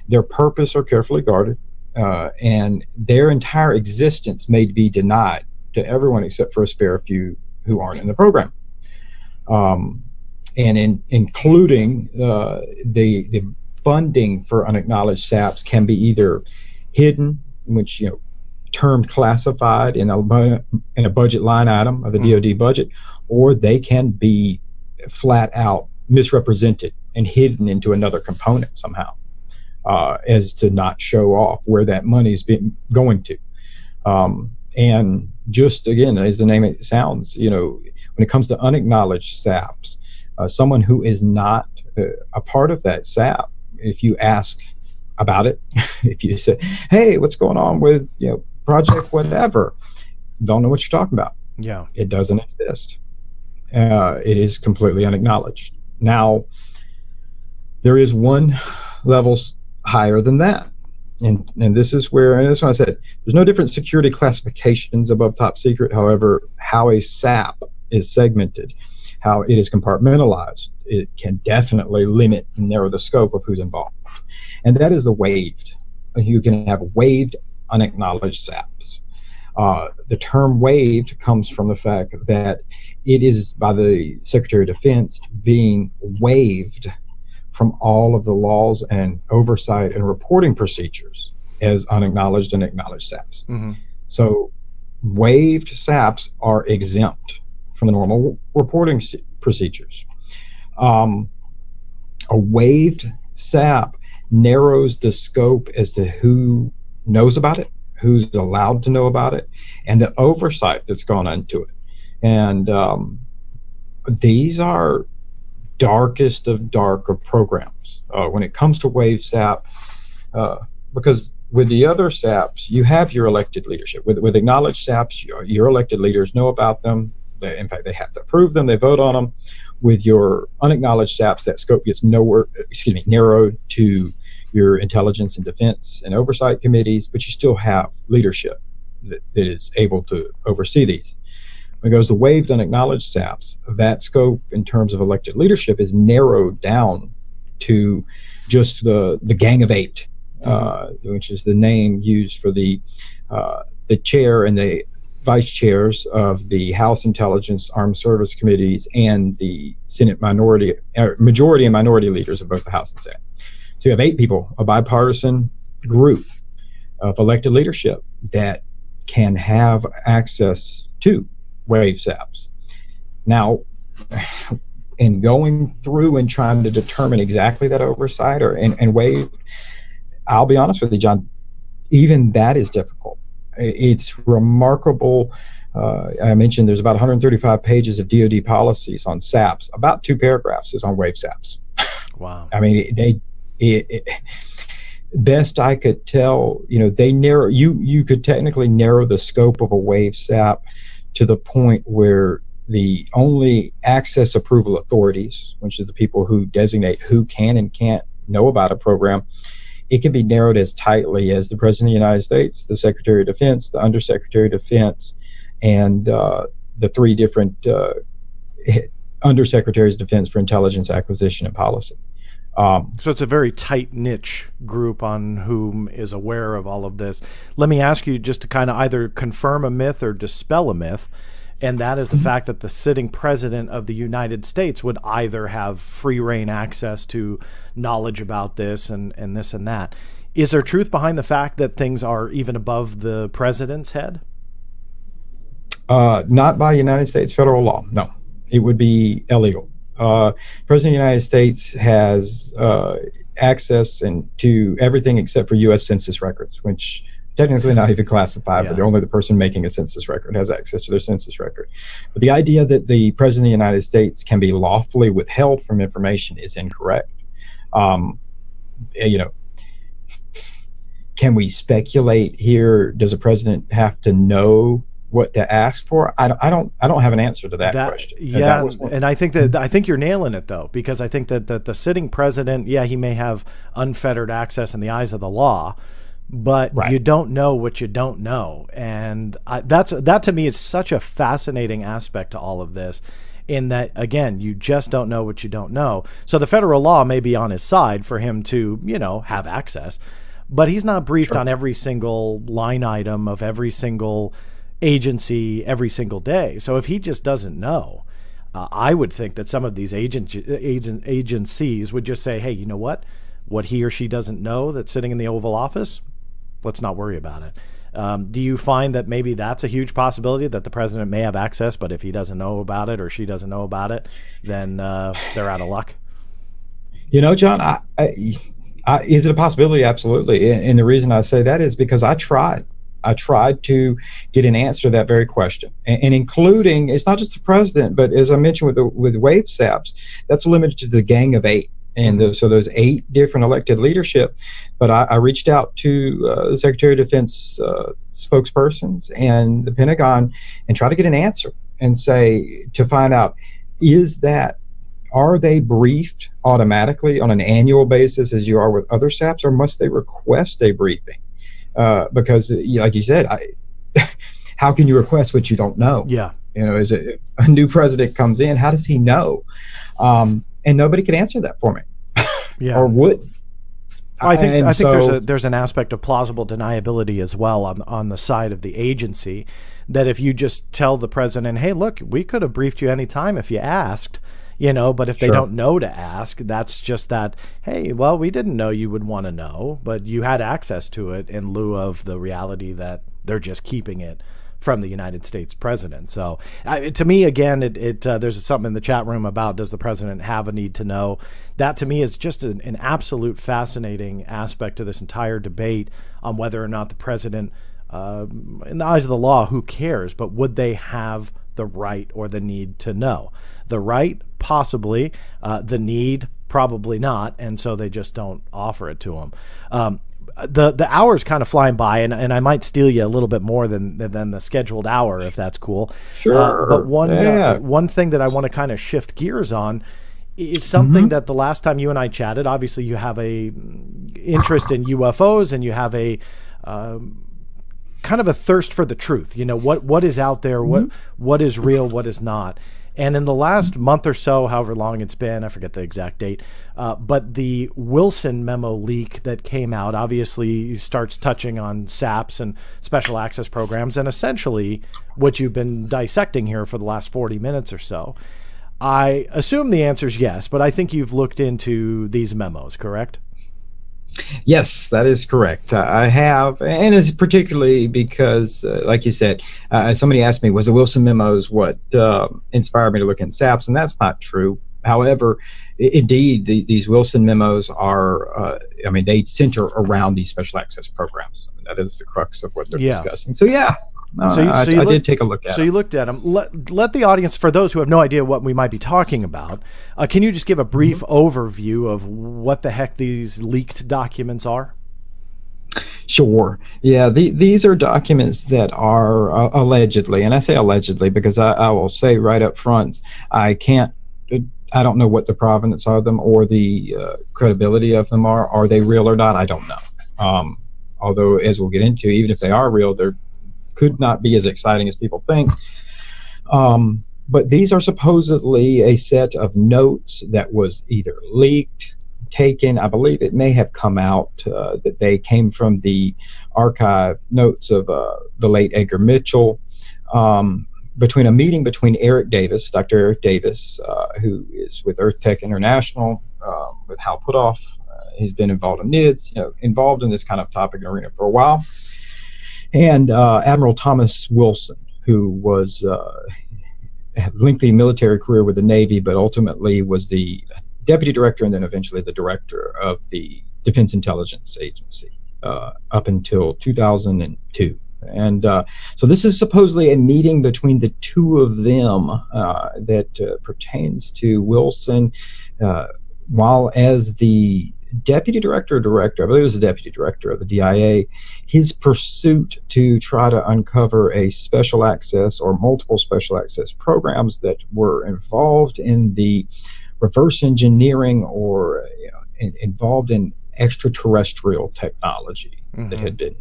their purpose are carefully guarded, and their entire existence may be denied to everyone except for a spare few who aren't in the program. And including the funding for unacknowledged SAPs can be either hidden, which, termed classified in a budget line item of the DoD budget, or they can be flat out misrepresented and hidden into another component somehow, as to not show off where that money is going to. And just again, as the name it sounds, when it comes to unacknowledged SAPs, someone who is not a part of that SAP, if you ask about it, if you say, "Hey, what's going on with project whatever," don't know what you're talking about. Yeah, it doesn't exist. It is completely unacknowledged. Now, there is one level higher than that, and this is where, and that's why I said there's no different security classifications above top secret. However, how a SAP is segmented, how it is compartmentalized, it can definitely limit and narrow the scope of who's involved, and that is the waived. You can have waived unacknowledged SAPs. The term waived comes from the fact that it is by the Secretary of Defense being waived from all of the laws and oversight and reporting procedures as unacknowledged and acknowledged SAPs. Mm-hmm. So waived SAPs are exempt from the normal reporting procedures. A waived SAP narrows the scope as to who knows about it, who's allowed to know about it, and the oversight that's gone into it. And these are darkest of dark of programs when it comes to waived SAP, because with the other SAPs, you have your elected leadership. With acknowledged SAPs, your elected leaders know about them. In fact, they have to approve them. They vote on them. With your unacknowledged SAPs, that scope gets narrowed to your intelligence and defense and oversight committees, but you still have leadership that is able to oversee these. When it goes to waived unacknowledged SAPs, that scope in terms of elected leadership is narrowed down to just the Gang of Eight, which is the name used for the chair and the vice chairs of the House Intelligence Armed Service Committees and the Senate majority and minority leaders of both the House and Senate. So you have 8 people, a bipartisan group of elected leadership that can have access to waived SAPs. Now, in going through and trying to determine exactly that oversight and waived, I'll be honest with you, John, even that is difficult. It's remarkable. I mentioned there's about 135 pages of DoD policies on SAPs. About 2 paragraphs is on waived SAPs. Wow. I mean, best I could tell, they narrow. You could technically narrow the scope of a waived SAP to the point where the only access approval authorities, which is the people who designate who can and can't know about a program, it can be narrowed as tightly as the President of the United States, the Secretary of Defense, the Undersecretary of Defense, and the three different Undersecretaries of Defense for Intelligence Acquisition and Policy. So it's a very tight niche group on whom is aware of all of this. Let me ask you just to kind of either confirm a myth or dispel a myth, and that is the fact that the sitting president of the United States would either have free reign access to knowledge about this and this and that. Is there truth behind the fact that things are even above the president's head? Not by United States federal law, no. It would be illegal. President of the United States has access to everything except for U.S. Census records, which technically not even classified, but only the person making a census record has access to their census record. But the idea that the President of the United States can be lawfully withheld from information is incorrect. You know, can we speculate here? Does a president have to know what to ask for? I don't have an answer to that question. Yeah, and I think you're nailing it though, because I think that the sitting president, yeah, he may have unfettered access in the eyes of the law, but you don't know what you don't know, and that to me is such a fascinating aspect to all of this. In that, again, you just don't know what you don't know. So the federal law may be on his side for him to, have access, but he's not briefed on every single line item of every single agency every single day. So if he just doesn't know, I would think that some of these agencies would just say, hey, you know what he or she doesn't know that's sitting in the Oval Office, let's not worry about it. Do you find that maybe that's a huge possibility, that the president may have access, but if he doesn't know about it or she doesn't know about it, then they're out of luck? John, is it a possibility? Absolutely. And the reason I say that is because I tried to get an answer to that very question, and including, it's not just the president, but as I mentioned with WAVE SAPs, that's limited to the Gang of Eight. And so those 8 different elected leadership. But I reached out to the Secretary of Defense spokespersons and the Pentagon and try to get an answer and to find out, are they briefed automatically on an annual basis as you are with other SAPs, or must they request a briefing? Because, like you said, how can you request what you don't know? Yeah. As a new president comes in, how does he know? And nobody could answer that for me. Yeah. Or would. I think there's an aspect of plausible deniability as well on the side of the agency, that if you just tell the president, hey, look, we could have briefed you any time if you asked, but if they don't know to ask, that's just that, hey, well, we didn't know you would want to know, but you had access to it in lieu of the reality that they're just keeping it from the United States president. So to me, again, there's something in the chat room about, does the president have a need to know? That to me is just an absolute fascinating aspect to this entire debate on whether or not the president, in the eyes of the law, who cares, but would they have the right or the need to know? The right, possibly, the need, probably not, and so they just don't offer it to them. The hour's kind of flying by, and I might steal you a little bit more than the scheduled hour, if that's cool. Sure. But one thing that I want to kind of shift gears on is something that the last time you and I chatted, obviously you have a interest in UFOs, and you have a kind of a thirst for the truth. What is out there, what is real, what is not. And in the last month or so, however long it's been, I forget the exact date, but the Wilson memo leak that came out obviously starts touching on SAPs and special access programs, and essentially what you've been dissecting here for the last 40 minutes or so. I assume the answer is yes, but I think you've looked into these memos, correct? Yes, that is correct. I have, and it's particularly because, like you said, somebody asked me, was the Wilson memos what inspired me to look in SAPs, and that's not true. However, indeed, these Wilson memos are, they center around these special access programs. That is the crux of what they're discussing. So, yeah. I did take a look at them. So you looked at them. Let the audience, for those who have no idea what we might be talking about, can you just give a brief overview of what the heck these leaked documents are? Sure. Yeah, these are documents that are allegedly, and I say allegedly because I will say right up front, I can't I don't know what the provenance of them or the credibility of them are. Are they real or not? I don't know. Although, as we'll get into, even if they are real, they could not be as exciting as people think. But these are supposedly a set of notes that was either leaked, taken. I believe it may have come out that they came from the archive notes of the late Edgar Mitchell, between a meeting between Eric Davis, Dr. Eric Davis, who is with Earth Tech International, with Hal Puthoff. He's been involved in NIDS, involved in this kind of topic and arena for a while. And Admiral Thomas Wilson, who was had a lengthy military career with the Navy, but ultimately was the deputy director and then eventually the director of the Defense Intelligence Agency up until 2002. And so this is supposedly a meeting between the two of them that pertains to Wilson while as the deputy director, I believe it was the deputy director of the DIA, his pursuit to try to uncover a special access or multiple special access programs that were involved in the reverse engineering or involved in extraterrestrial technology that had been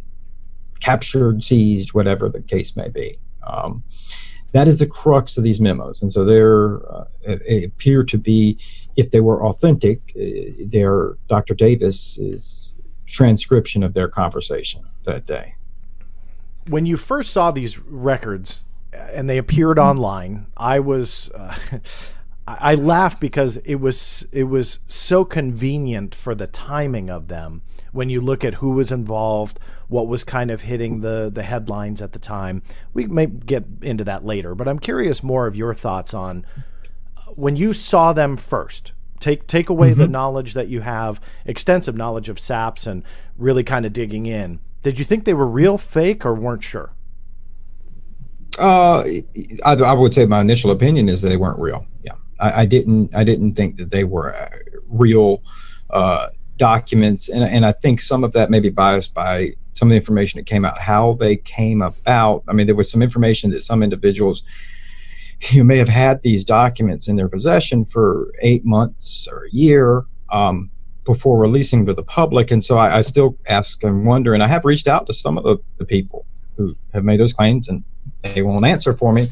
captured, seized, whatever the case may be. That is the crux of these memos. And so they appear to be, if they were authentic, they're Dr. Davis's transcription of their conversation that day. When you first saw these records and they appeared online, I was... I laughed because it was so convenient for the timing of them when you look at who was involved, what was kind of hitting the headlines at the time. We may get into that later, but I'm curious more of your thoughts on when you saw them first. Take away the knowledge that you have, extensive knowledge of SAPS and really kind of digging in. Did you think they were real, fake, or weren't sure? I would say my initial opinion is they weren't real. Yeah. I didn't think that they were real documents, and I think some of that may be biased by some of the information that came out, how they came about. I mean, there was some information that some individuals may have had these documents in their possession for 8 months or a year before releasing to the public, and so I still ask and wonder, and I have reached out to some of the people who have made those claims, and they won't answer for me.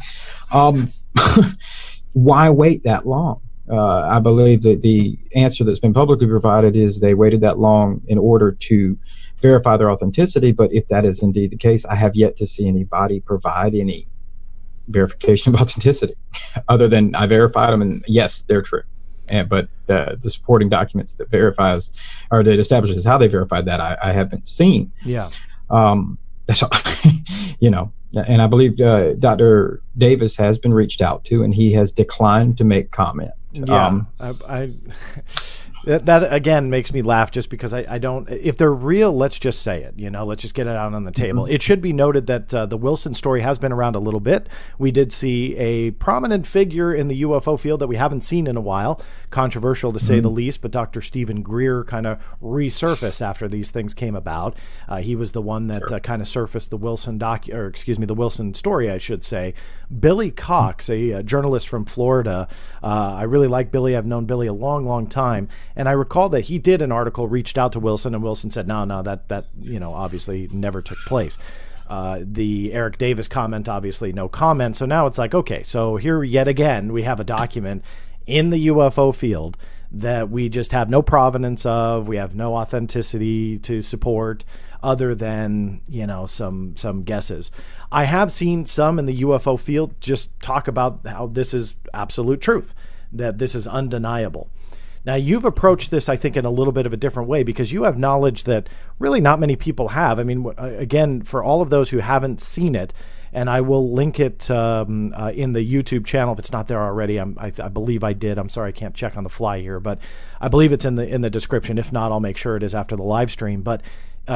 Why wait that long? I believe that the answer that's been publicly provided is they waited that long in order to verify their authenticity. But if that is indeed the case, I have yet to see anybody provide any verification of authenticity other than I verified them, and yes, they're true. But the supporting documents that verifies or that establishes how they verified that, I haven't seen. Yeah. So, and I believe Dr. Davis has been reached out to, and he has declined to make comment. Yeah, that again makes me laugh just because I don't. If they're real, let's just say it. Let's just get it out on the table. It should be noted that the Wilson story has been around a little bit. We did see a prominent figure in the UFO field that we haven't seen in a while. Controversial to say the least, but Dr. Stephen Greer kind of resurfaced after these things came about. He was the one that kind of surfaced the Wilson the Wilson story, I should say. Billy Cox, a journalist from Florida. I really like Billy. I've known Billy a long, long time. And I recall that he did an article, reached out to Wilson, and Wilson said, no, that obviously never took place. The Eric Davis comment, obviously no comment. So now it's like, okay, so here yet again, we have a document in the UFO field that we just have no provenance of. We have no authenticity to support other than, some guesses. I have seen some in the UFO field just talk about how this is absolute truth, that this is undeniable. Now, you've approached this, I think, in a little bit of a different way because you have knowledge that really not many people have. I mean, again, for all of those who haven't seen it, and I will link it in the YouTube channel if it's not there already. I believe I did. I'm sorry, I can't check on the fly here, but I believe it's in the description. If not, I'll make sure it is after the live stream. But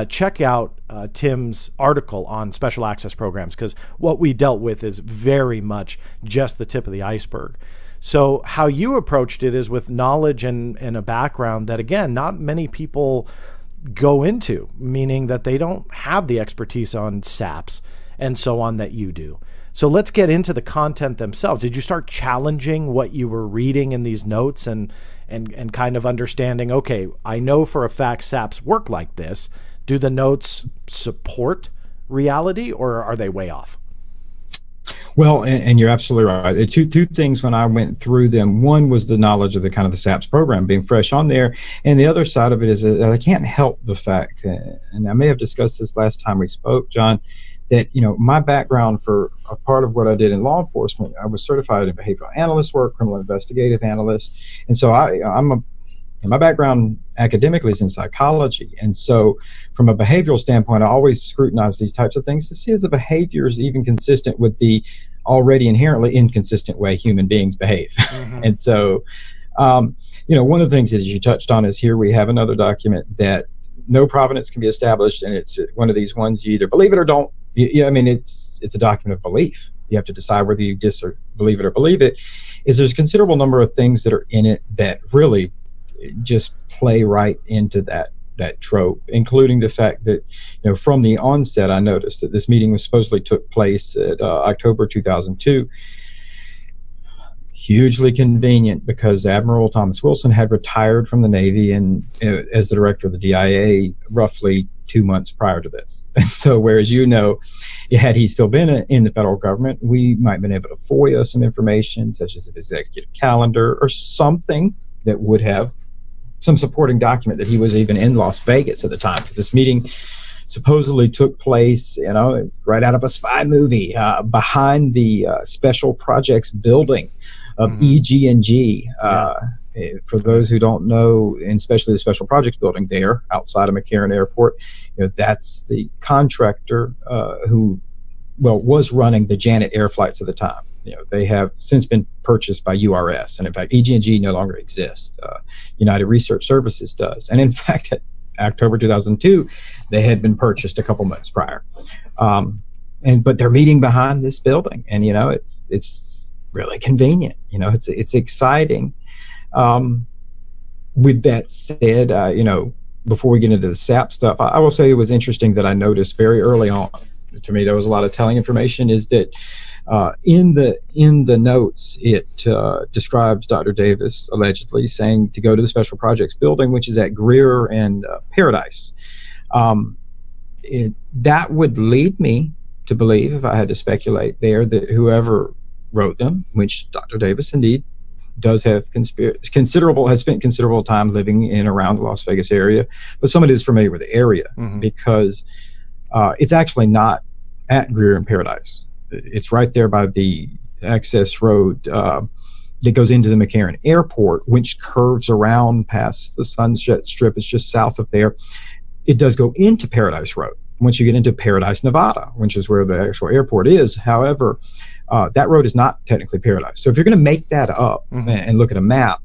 check out Tim's article on special access programs because what we dealt with is very much just the tip of the iceberg. So how you approached it is with knowledge and a background that, again, not many people go into, meaning that they don't have the expertise on SAPS and so on that you do. So let's get into the content themselves. Did you start challenging what you were reading in these notes and kind of understanding, okay, I know for a fact SAPs work like this. Do the notes support reality, or are they way off? Well, and you're absolutely right. Two things when I went through them. One was the knowledge of the kind of the SAPS program being fresh on there, and the other side of it is that I can't help the fact, and I may have discussed this last time we spoke, John, that my background for a part of what I did in law enforcement, I was certified in behavioral analyst work, criminal investigative analyst, and so my background academically is in psychology, and so from a behavioral standpoint, I always scrutinize these types of things to see if the behavior is even consistent with the already inherently inconsistent way human beings behave. Mm-hmm. And so, one of the things that you touched on is here we have another document that no provenance can be established, and it's one of these ones you either believe it or don't. It's a document of belief. You have to decide whether you believe it or believe it. There's a considerable number of things that are in it that really just play right into that trope, including the fact that from the onset I noticed that this meeting supposedly took place at October 2002. Hugely convenient, because Admiral Thomas Wilson had retired from the Navy and as the director of the DIA roughly 2 months prior to this. And so whereas had he still been in the federal government, we might have been able to FOIA some information such as an executive calendar or something that would have some supporting document that he was even in Las Vegas at the time, because this meeting supposedly took place, right out of a spy movie, behind the Special Projects building of EG&G. For those who don't know, and especially the Special Projects building there outside of McCarran Airport, that's the contractor who was running the Janet Air flights at the time. They have since been purchased by URS, and in fact, EG&G no longer exists. United Research Services does, and in fact, at October 2002, they had been purchased a couple months prior. But they're meeting behind this building, and it's really convenient. It's exciting. With that said, before we get into the SAP stuff, I will say it was interesting that I noticed very early on. To me, there was a lot of telling information. Is that in the notes, it describes Dr. Davis allegedly saying to go to the Special Projects building, which is at Greer and Paradise. That would lead me to believe, if I had to speculate there, that whoever wrote them, which Dr. Davis indeed does have has spent considerable time living in around the Las Vegas area, but somebody is familiar with the area, because it's actually not at Greer and Paradise. It's right there by the access road that goes into the McCarran Airport, which curves around past the Sunset Strip. It's just south of there. It does go into Paradise Road once you get into Paradise, Nevada, which is where the actual airport is. However, that road is not technically Paradise. So if you're going to make that up and look at a map,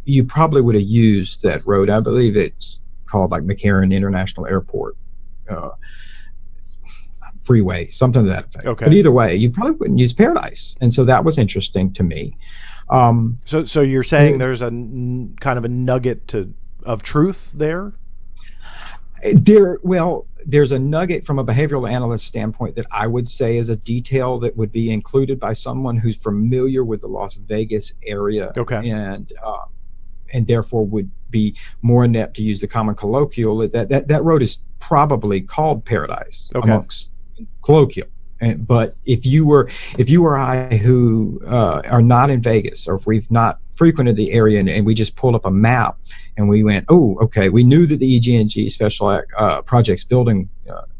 you probably would have used that road. I believe it's called like McCarran International Airport Freeway, something to that effect. Okay. But either way, you probably wouldn't use Paradise. And so that was interesting to me. So you're saying there's a kind of a nugget of truth there? There's a nugget from a behavioral analyst standpoint that I would say is a detail that would be included by someone who's familiar with the Las Vegas area, and therefore would be more inept to use the common colloquial. That road is probably called Paradise amongst colloquial. But if you or I who are not in Vegas, or if we've not frequented the area and we just pulled up a map and we went, oh, okay, we knew that the EG&G Special Projects building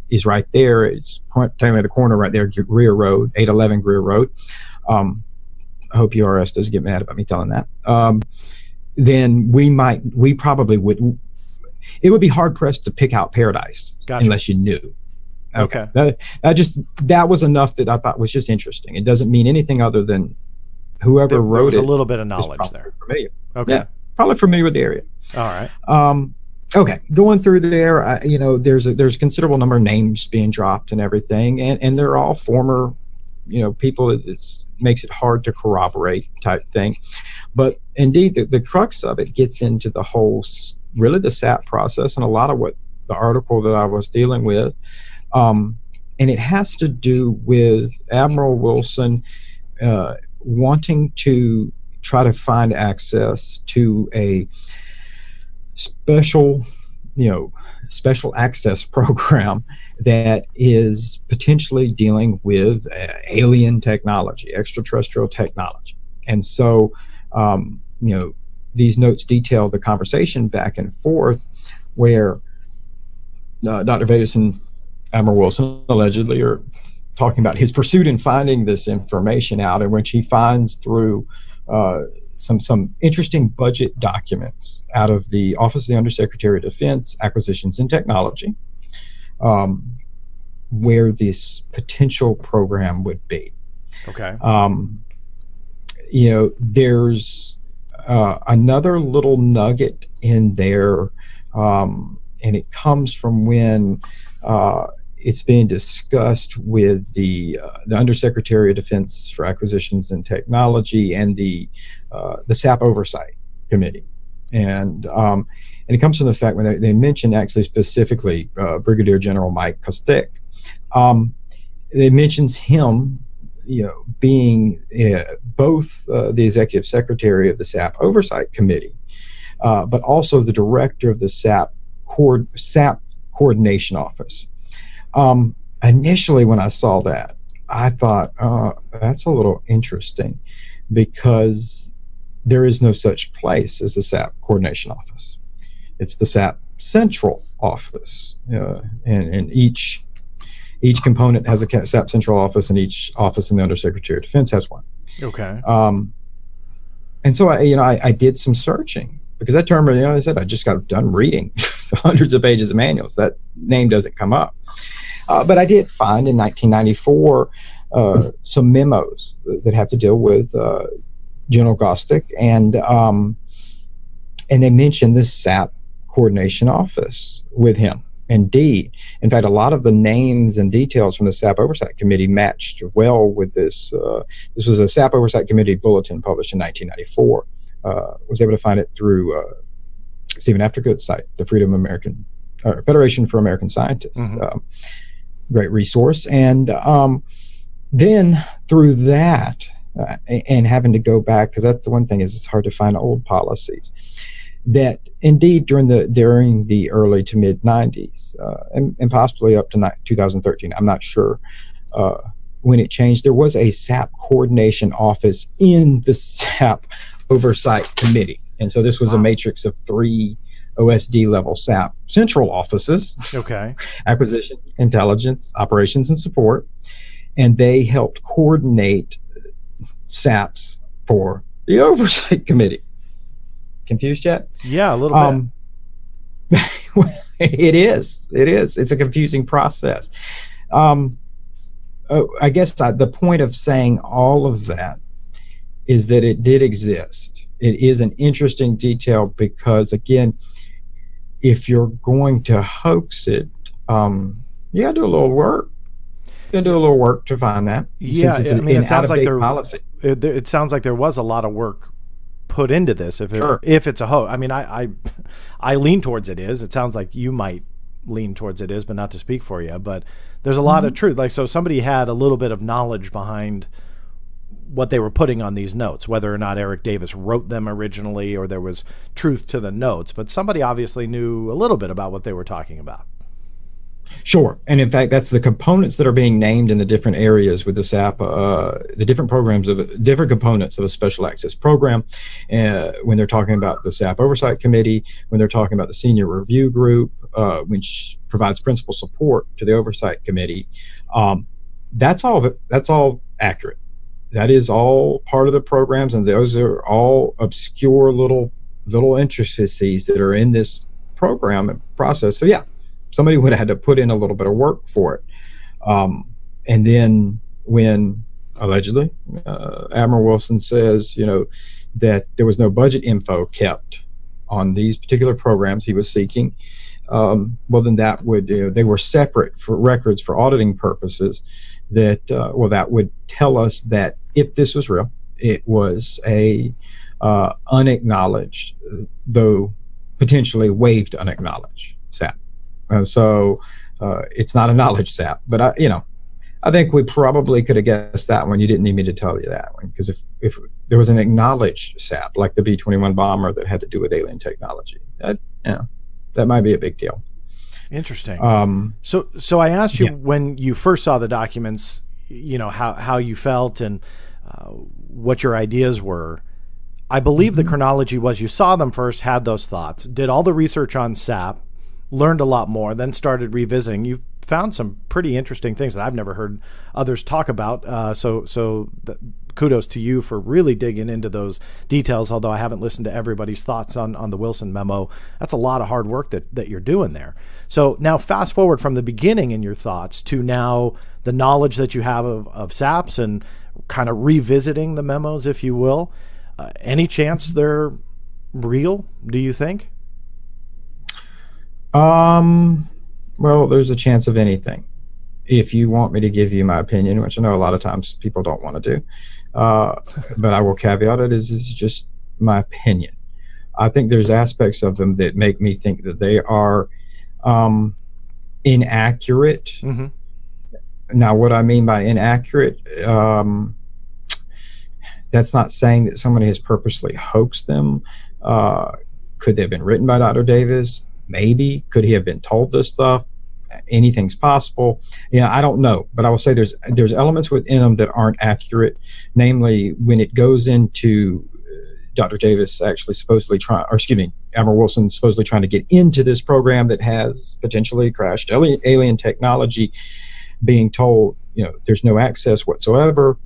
is right there. It's telling me the corner right there, Greer Road, 811 Greer Road. I hope URS doesn't get mad about me telling that. Then we probably would. It would be hard pressed to pick out Paradise unless you knew. Okay. That was enough that I thought was just interesting. It doesn't mean anything other than whoever wrote it. There was a little bit of knowledge there. Familiar. Okay. Yeah, probably familiar with the area. All right. Okay. Going through there, there's a considerable number of names being dropped and everything, and they're all former, people. It makes it hard to corroborate type thing. But indeed, the crux of it gets into the whole, really the SAP process, and a lot of what the article that I was dealing with. And and it has to do with Admiral Wilson wanting to try to find access to a special access program that is potentially dealing with alien technology, extraterrestrial technology. And so, these notes detail the conversation back and forth where Dr. Vedas and Admiral Wilson allegedly are talking about his pursuit in finding this information out, in which he finds through some interesting budget documents out of the Office of the Undersecretary of Defense, Acquisitions and Technology, where this potential program would be. Okay. There's another little nugget in there, and it comes from when it's being discussed with the Undersecretary of Defense for Acquisitions and Technology and the SAP Oversight Committee, and it comes from the fact when they mention actually specifically Brigadier General Mike Kostek. It mentions him, being both the Executive Secretary of the SAP Oversight Committee, but also the Director of the SAP Coordination Office. Initially, when I saw that, I thought, that's a little interesting, because there is no such place as the SAP Coordination Office. It's the SAP Central Office, and each component has a SAP Central Office, and each office in the Undersecretary of Defense has one. Okay. And so I did some searching, because that term, I said, I just got done reading hundreds of pages of manuals. That name doesn't come up. But I did find in 1994 some memos that have to deal with General Gostick, and they mentioned this SAP Coordination Office with him. Indeed. In fact, a lot of the names and details from the SAP Oversight Committee matched well with this. This was a SAP Oversight Committee bulletin published in 1994. Was able to find it through Stephen Aftergood's site, the Federation for American Scientists. Mm-hmm. Great resource. And then through that, and having to go back, because that's the one thing, is it's hard to find old policies, that indeed during the early to mid 90s, and possibly up to 2013, I'm not sure when it changed, there was a SAP coordination office in the SAP Oversight Committee. And so this was a matrix of 3 OSD level SAP central offices. Okay. Acquisition, intelligence, operations, and support. And they helped coordinate SAPs for the Oversight Committee. Confused yet? Yeah, a little bit. It is. It's a confusing process. I guess the point of saying all of that is that it did exist. It is an interesting detail because, again, if you're going to hoax it, you got to do a little work. You got to do a little work to find that. Yeah, it sounds like it sounds like there was a lot of work put into this. If it's a hoax, I lean towards it is. It sounds like you might lean towards it is, but not to speak for you. But there's a lot of truth. Like, so somebody had a little bit of knowledge behind what they were putting on these notes, whether or not Eric Davis wrote them originally or there was truth to the notes, but somebody obviously knew a little bit about what they were talking about. Sure. And in fact, that's the components that are being named in the different areas with the SAP, the different programs of different components of a special access program. When they're talking about the SAP Oversight Committee, when they're talking about the Senior Review Group, which provides principal support to the Oversight Committee, that's all accurate. That is all part of the programs, and those are all obscure little intricacies that are in this program and process. So yeah, somebody would have had to put in a little bit of work for it. And then when allegedly Admiral Wilson says, that there was no budget info kept on these particular programs he was seeking, well, then that would, they were separate for records for auditing purposes. That that would tell us that if this was real, it was a unacknowledged, though potentially waived unacknowledged SAP. So it's not a knowledge SAP, but I think we probably could have guessed that one. You didn't need me to tell you that one, because if there was an acknowledged SAP like the B-21 bomber that had to do with alien technology, that might be a big deal. Interesting. So I asked you when you first saw the documents, how you felt and what your ideas were. I believe the chronology was you saw them first, had those thoughts, did all the research on SAP, learned a lot more, then started revisiting. You found some pretty interesting things that I've never heard others talk about. Kudos to you for really digging into those details, although I haven't listened to everybody's thoughts on the Wilson memo. That's a lot of hard work that you're doing there. So now fast forward from the beginning in your thoughts to now the knowledge that you have of SAPs and kind of revisiting the memos, if you will. Any chance they're real, do you think? Well, there's a chance of anything. If you want me to give you my opinion, which I know a lot of times people don't want to do, but I will caveat it as it's just my opinion. I think there's aspects of them that make me think that they are inaccurate. Mm-hmm. Now, what I mean by inaccurate, that's not saying that somebody has purposely hoaxed them. Could they have been written by Dr. Davis? Maybe. Could he have been told this stuff? Anything's possible. I don't know, but I will say there's elements within them that aren't accurate. Namely, when it goes into Dr. Davis actually Admiral Wilson supposedly trying to get into this program that has potentially crashed alien technology, being told, there's no access whatsoever.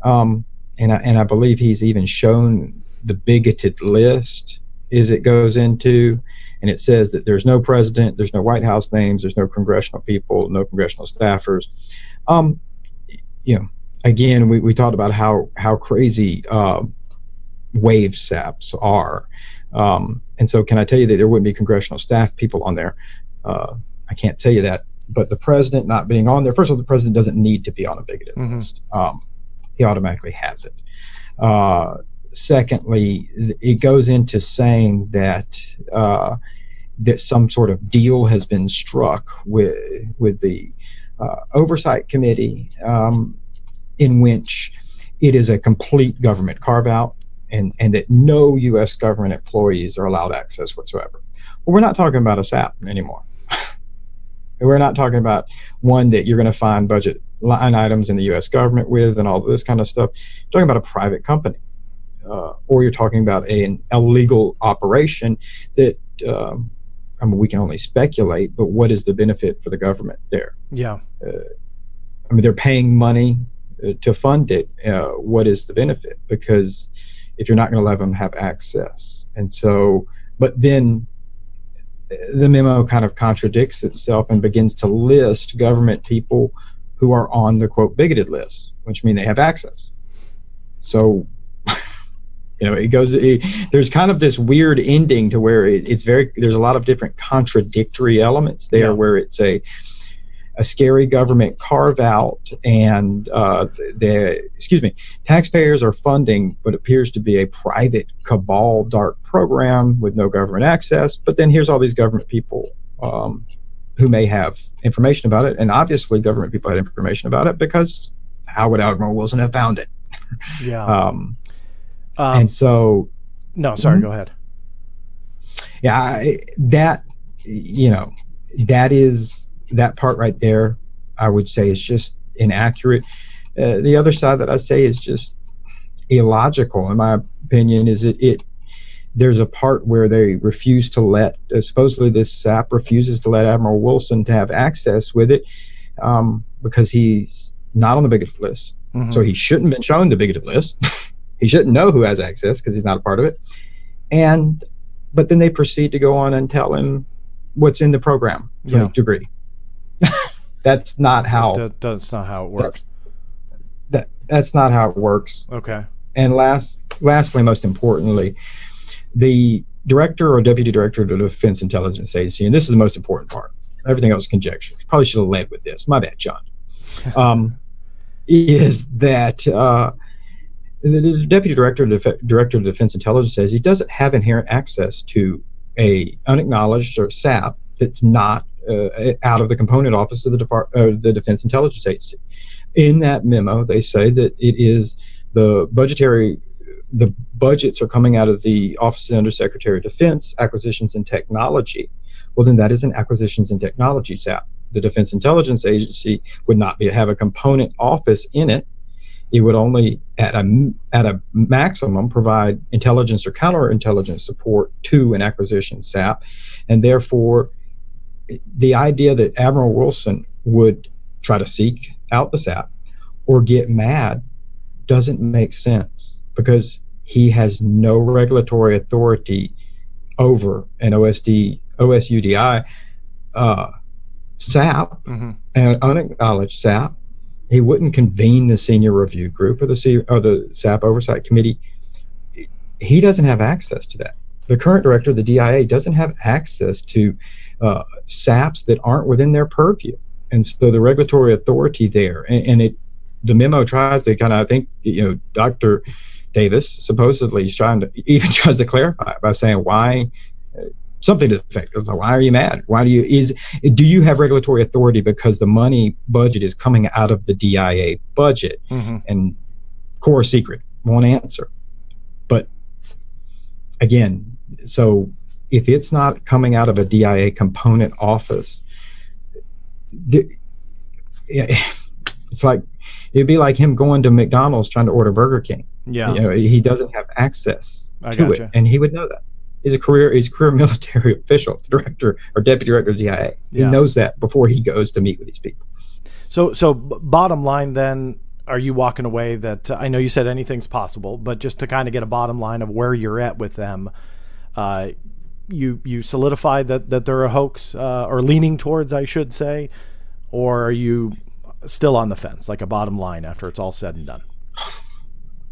And I believe he's even shown the bigoted list as it goes into, and it says that there's no president, there's no White House names, there's no congressional people, no congressional staffers. Again, we talked about how crazy wave SAPs are. And so can I tell you that there wouldn't be congressional staff people on there? I can't tell you that. But the president not being on there, first of all, the president doesn't need to be on a bigoted list. He automatically has it. Secondly, it goes into saying that that some sort of deal has been struck with the Oversight Committee, in which it is a complete government carve-out, and that no U.S. government employees are allowed access whatsoever. Well, we're not talking about a SAP anymore. We're not talking about one that you're going to find budget line items in the U.S. government with and all this kind of stuff. You're talking about a private company, or you're talking about an illegal operation that, we can only speculate, but what is the benefit for the government there? Yeah. They're paying money to fund it. What is the benefit? Because if you're not going to let them have access. And so, but then the memo kind of contradicts itself and begins to list government people who are on the quote bigoted list, which mean they have access. So, there's kind of this weird ending to where there's a lot of different contradictory elements there, where it's a scary government carve out, and taxpayers are funding what appears to be a private cabal dark program with no government access. But then here's all these government people who may have information about it, and obviously government people had information about it, because how would Admiral Wilson have found it? Yeah. And so, no, sorry, go ahead. Yeah, that part right there, I would say, is just inaccurate. The other side that I say is just illogical, in my opinion, is there's a part where they refuse to let, supposedly this SAP refuses to let Admiral Wilson to have access with it, because he's not on the bigoted list. Mm-hmm. So he shouldn't have been shown the bigoted list. He shouldn't know who has access because he's not a part of it. But then they proceed to go on and tell him what's in the program to a degree. That's not how. That's not how it works. That's not how it works. Okay. And lastly, most importantly, the director or deputy director of the Defense Intelligence Agency, and this is the most important part. Everything else is conjecture. Probably should have led with this. My bad, John. Is that the deputy director of the Defense Intelligence says he doesn't have inherent access to a unacknowledged or SAP that's not out of the component office of the Defense Intelligence Agency. In that memo, they say that it is the budgets are coming out of the Office of the Undersecretary of Defense, Acquisitions and Technology. Well, then that is an Acquisitions and Technology SAP. The Defense Intelligence Agency would not have a component office in it. It would only, at a maximum, provide intelligence or counterintelligence support to an acquisition SAP. And therefore, the idea that Admiral Wilson would try to seek out the SAP or get mad doesn't make sense, because he has no regulatory authority over an OSUDI SAP, an unacknowledged SAP. He wouldn't convene the senior review group or the SAP oversight committee. He doesn't have access to that. The current director of the DIA doesn't have access to SAPs that aren't within their purview. And so the regulatory authority there, the memo tries to kind of, I think, Dr. Davis supposedly is tries to clarify by saying why, something to the effect of, why are you mad? Do you have regulatory authority because the money budget is coming out of the DIA budget? And core secret, won't answer. But again, so if it's not coming out of a DIA component office, it's like, it'd be like him going to McDonald's trying to order Burger King. Yeah, he doesn't have access to it, and he would know that. He's a career military official, director or deputy director of the DIA. He knows that before he goes to meet with these people. So bottom line, then, are you walking away that I know you said anything's possible, but just to kind of get a bottom line of where you're at with them, you solidified that they're a hoax, or leaning towards, I should say, or are you still on the fence, like a bottom line after it's all said and done?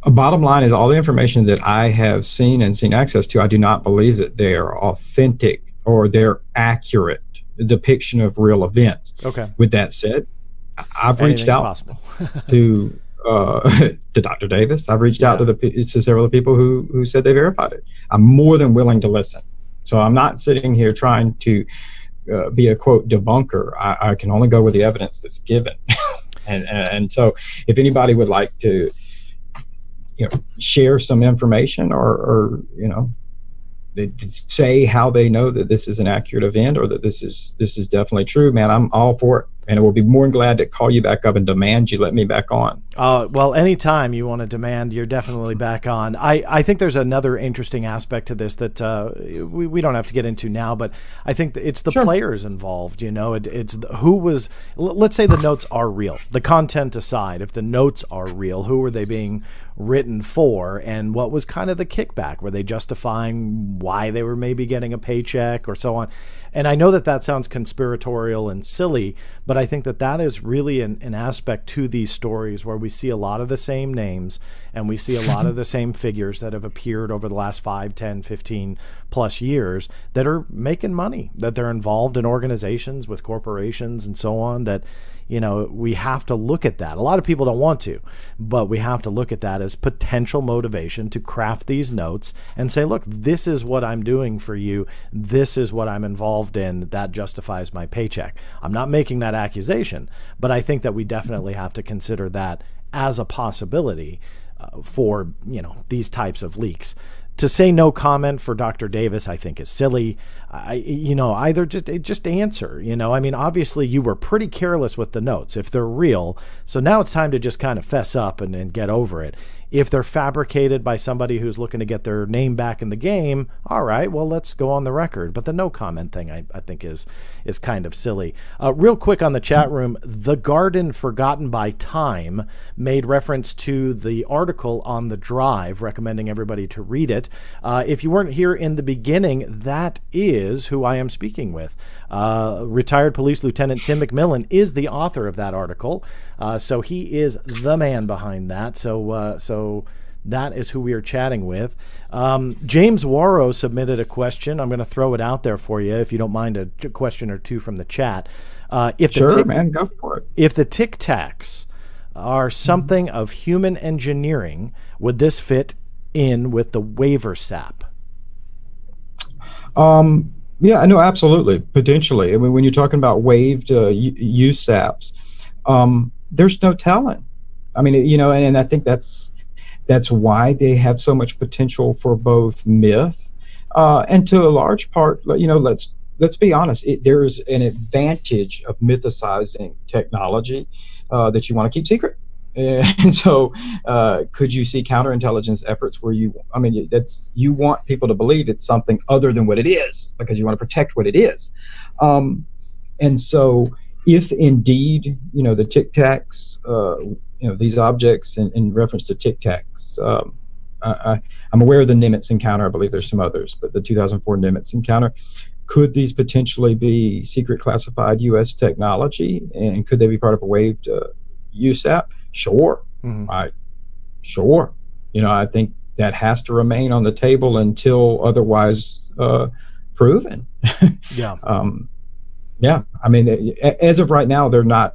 A bottom line is, all the information that I have seen access to, I do not believe that they are authentic or they're accurate depiction of real events. Okay. With that said, I've reached out to Dr. Davis. I've reached out to several of the people who said they verified it. I'm more than willing to listen. So I'm not sitting here trying to be a quote debunker. I can only go with the evidence that's given. and so if anybody would like to share some information or say how they know that this is an accurate event or that this is definitely true, man, I'm all for it. And I will be more than glad to call you back up and demand you let me back on. Well, anytime you want to demand, you're definitely back on. I think there's another interesting aspect to this that we don't have to get into now, but I think it's the players involved. It's who was, let's say the notes are real. The content aside, if the notes are real, who were they being written for, and what was kind of the kickback? Were they justifying why they were maybe getting a paycheck or so on? And I know that sounds conspiratorial and silly, but I think that is really an aspect to these stories where we see a lot of the same names and we see a lot of the same figures that have appeared over the last 5, 10, 15 plus years that are making money, that they're involved in organizations with corporations and so on, that we have to look at that. A lot of people don't want to, but we have to look at that as potential motivation to craft these notes and say, look, this is what I'm doing for you. This is what I'm involved in. That justifies my paycheck. I'm not making that accusation, but I think that we definitely have to consider that as a possibility for, these types of leaks. To say no comment for Dr. Davis, I think, is silly. Either just answer. Obviously you were pretty careless with the notes if they're real. So now it's time to just kind of fess up and get over it. If they're fabricated by somebody who's looking to get their name back in the game, all right, well, let's go on the record. But the no comment thing, I think, is kind of silly. Real quick on the chat room, The Garden Forgotten by Time made reference to the article on The Drive, recommending everybody to read it. If you weren't here in the beginning, that is who I am speaking with. Retired Police Lieutenant Tim McMillan is the author of that article. So he is the man behind that. So that is who we are chatting with. James Warrow submitted a question. I'm going to throw it out there for you, if you don't mind a question or two from the chat. Sure, man, go for it. If the Tic Tacs are something of human engineering, would this fit in with the waiver SAP? Yeah, no, absolutely, potentially. I mean, when you're talking about waived use SAPs, there's no telling. I mean, and I think that's why they have so much potential for both myth, and to a large part, let's be honest. There's an advantage of mythicizing technology that you want to keep secret. And so, could you see counterintelligence efforts where you want people to believe it's something other than what it is because you want to protect what it is. And so, if indeed, the Tic Tacs, these objects in reference to Tic Tacs, I'm aware of the Nimitz encounter. I believe there's some others, but the 2004 Nimitz encounter, could these potentially be secret classified U.S. technology, and could they be part of a waived USAP? Sure. Sure. I think that has to remain on the table until otherwise proven. Yeah. Yeah. I mean, as of right now, they're not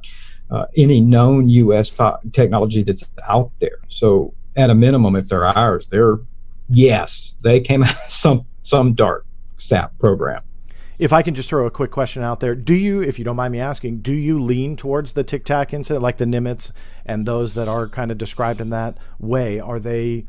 any known U.S. technology that's out there. So at a minimum, if they're ours, they came out of some dark SAP program. If I can just throw a quick question out there, do you, if you don't mind me asking, do you lean towards the Tic Tac incident, like the Nimitz and those that are kind of described in that way? Are they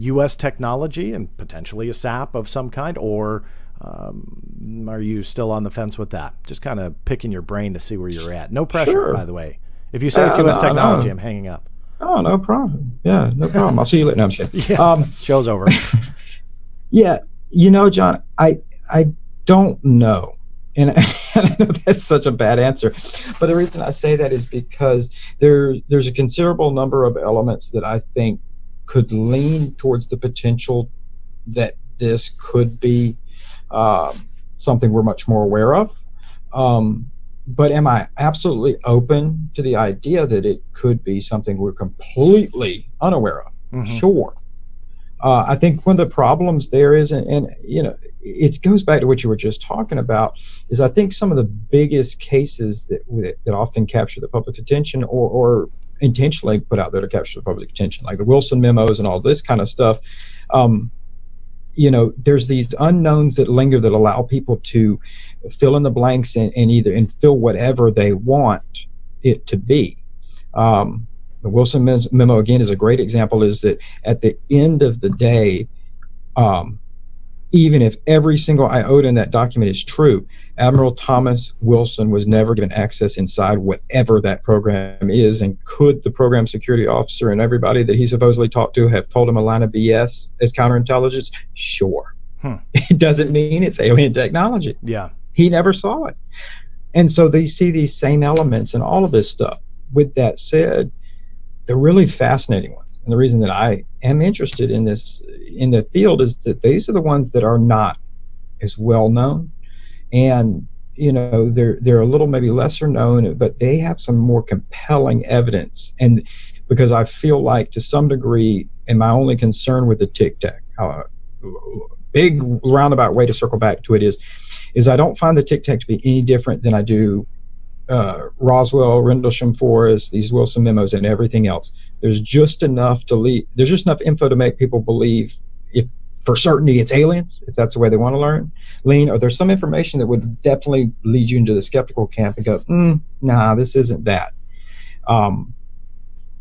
U.S. technology and potentially a SAP of some kind, or are you still on the fence with that? Just kind of picking your brain to see where you're at. No pressure, Sure. By the way. If you say it's U.S. technology, I'm hanging up. Oh, no problem. Yeah, no problem. I'll see you later. No, I'm just kidding. Yeah, show's over. Yeah, John, I don't know. And I know that's such a bad answer. But the reason I say that is because there's a considerable number of elements that I think could lean towards the potential that this could be something we're much more aware of. But am I absolutely open to the idea that it could be something we're completely unaware of? Mm-hmm. Sure. I think one of the problems there is, and it goes back to what you were just talking about, is I think some of the biggest cases that often capture the public's attention or intentionally put out there to capture the public attention, like the Wilson memos and all this kind of stuff, there's these unknowns that linger that allow people to fill in the blanks and fill whatever they want it to be. The Wilson memo, again, is a great example, is that at the end of the day, even if every single iota in that document is true, Admiral Thomas Wilson was never given access inside whatever that program is. And could the program security officer and everybody that he supposedly talked to have told him a line of BS as counterintelligence? Sure. It doesn't mean it's alien technology. Yeah. He never saw it. And so they see these same elements in all of this stuff. With that said, they're really fascinating ones. And the reason that I am interested in this, in the field, is that these are the ones that are not as well known. And, they're a little maybe lesser known, but they have some more compelling evidence. And because I feel like to some degree, and my only concern with the Tic Tac, big roundabout way to circle back to it is I don't find the Tic Tac to be any different than I do Roswell, Rendlesham Forest, these Wilson memos, and everything else. There's just enough info to make people believe, if for certainty it's aliens, if that's the way they want to lean, or there's some information that would definitely lead you into the skeptical camp and go, nah, this isn't that. And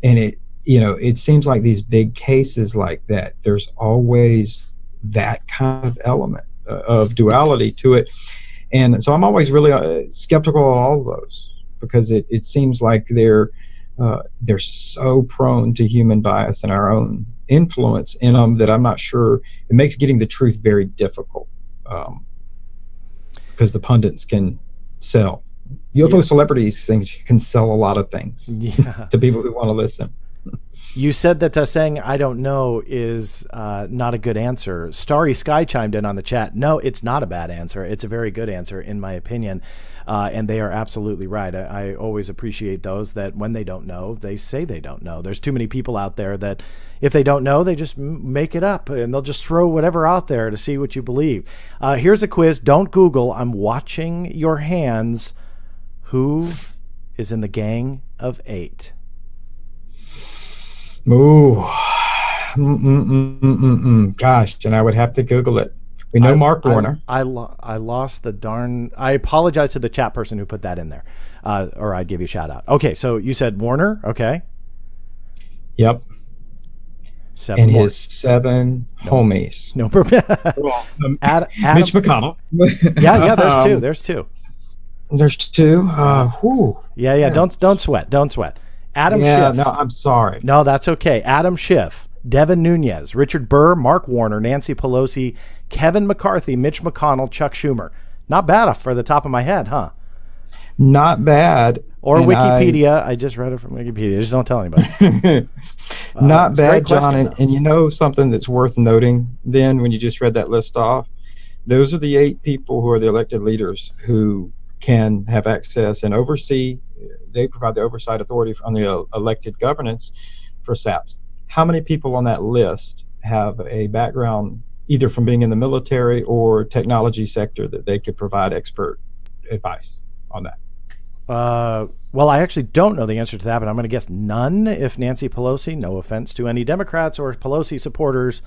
it seems like these big cases like that, there's always that kind of element of duality to it. And so I'm always really skeptical on all of those, because it seems like they're so prone to human bias and our own influence in them that I'm not sure. It makes getting the truth very difficult, because the pundits can sell. UFO celebrities things can sell a lot of things to people who want to listen. You said that saying "I don't know" is not a good answer. Starry Sky chimed in on the chat. No, it's not a bad answer. It's a very good answer, in my opinion, and they are absolutely right. I always appreciate those that when they don't know, they say they don't know. There's too many people out there that if they don't know, they just make it up, and they'll just throw whatever out there to see what you believe. Here's a quiz. Don't Google. I'm watching your hands. Who is in the Gang of Eight? Ooh, gosh, and I would have to Google it. We know Mark Warner. I lost the darn. I apologize to the chat person who put that in there, or I'd give you a shout out. Okay, so you said Warner. Okay. Yep. Seven and more. his 7 homies. No, Well, Adam, Mitch McConnell. yeah. There's two. There's two. There's 2. Whew. Yeah. Don't sweat. Don't sweat. Adam Yeah, Schiff. no, I'm sorry. No, that's okay. Adam Schiff, Devin Nunes, Richard Burr, Mark Warner, Nancy Pelosi, Kevin McCarthy, Mitch McConnell, Chuck Schumer. Not bad off for the top of my head, huh? Not bad. Or and Wikipedia. I just read it from Wikipedia. Just don't tell anybody. Not bad, John. Question, and you know something that's worth noting then when you just read that list off? Those are the 8 people who are the elected leaders who can have access and oversee. They provide the oversight authority on the elected governance for SAPS. How many people on that list have a background either from being in the military or technology sector that they could provide expert advice on that? Well, I actually don't know the answer to that, but I'm going to guess none if Nancy Pelosi, no offense to any Democrats or Pelosi supporters,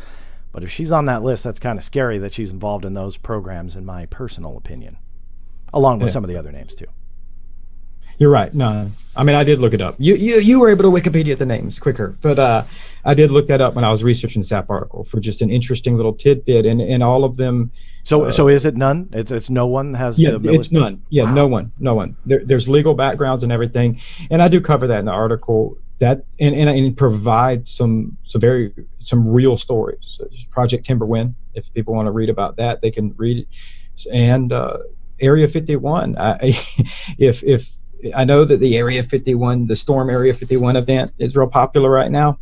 but if she's on that list, that's kind of scary that she's involved in those programs, in my personal opinion, along with some of the other names too. You're right. No, I mean, I did look it up. You were able to Wikipedia the names quicker, but I did look that up when I was researching the SAP article for just an interesting little tidbit, and all of them. So is it none? It's no one has. Yeah, it's none. Yeah, wow. No one. There's legal backgrounds and everything, and I do cover that in the article. That and provide some real stories. So Project Timberwind. If people want to read about that, they can read it. And Area 51. If I know that the Area 51, the Storm Area 51 event is real popular right now.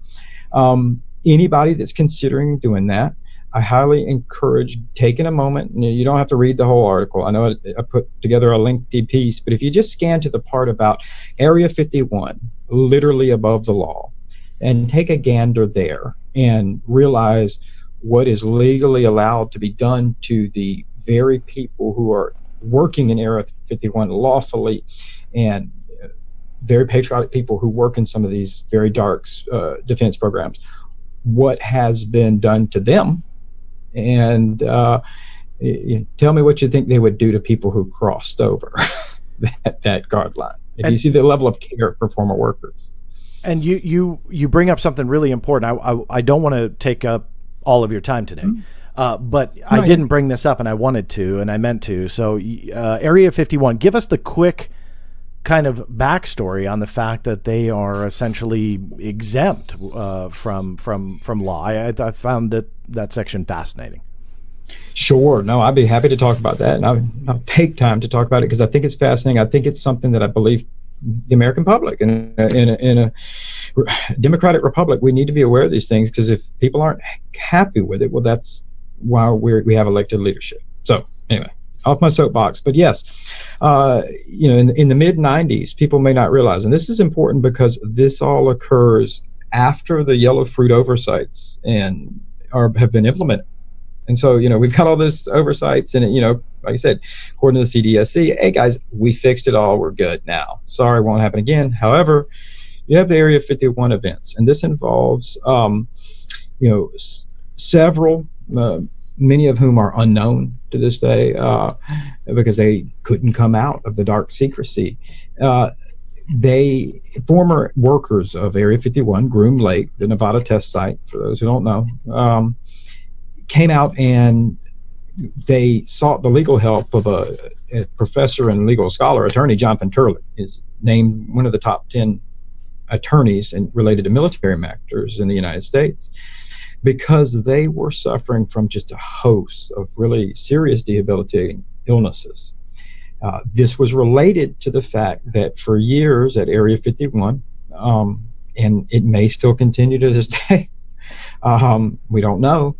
Anybody that's considering doing that, I highly encourage taking a moment. You don't have to read the whole article. I know I put together a lengthy piece, but if you just scan to the part about Area 51, literally above the law, and take a gander there and realize what is legally allowed to be done to the very people who are working in Area 51 lawfully, and very patriotic people who work in some of these very dark defense programs, what has been done to them, and tell me what you think they would do to people who crossed over that guard line. If you see the level of care for former workers. And you bring up something really important. I don't want to take up all of your time today. But I didn't bring this up, and I wanted to, and I meant to. So Area 51, give us the quick kind of backstory on the fact that they are essentially exempt from law. I found that section fascinating. Sure. No, I'd be happy to talk about that, and I'll take time to talk about it because I think it's fascinating. I think it's something that I believe the American public in a democratic republic, we need to be aware of these things, because if people aren't happy with it, well, that's why we have elected leadership. So anyway, off my soapbox. But yes, in the mid 90s, people may not realize, and this is important because this all occurs after the yellow fruit oversights have been implemented. And so, we've got all this oversights, and like I said, according to the CDSC, hey guys, we fixed it all. We're good now. Sorry, it won't happen again. However, you have the Area 51 events, and this involves, several, many of whom are unknown to this day because they couldn't come out of the dark secrecy. Former workers of Area 51, Groom Lake, the Nevada test site, for those who don't know, came out and they sought the legal help of a professor and legal scholar, attorney Jonathan Turley, is named one of the top 10 attorneys related to military matters in the United States, because they were suffering from just a host of really serious debilitating illnesses. This was related to the fact that for years at Area 51, and it may still continue to this day, we don't know,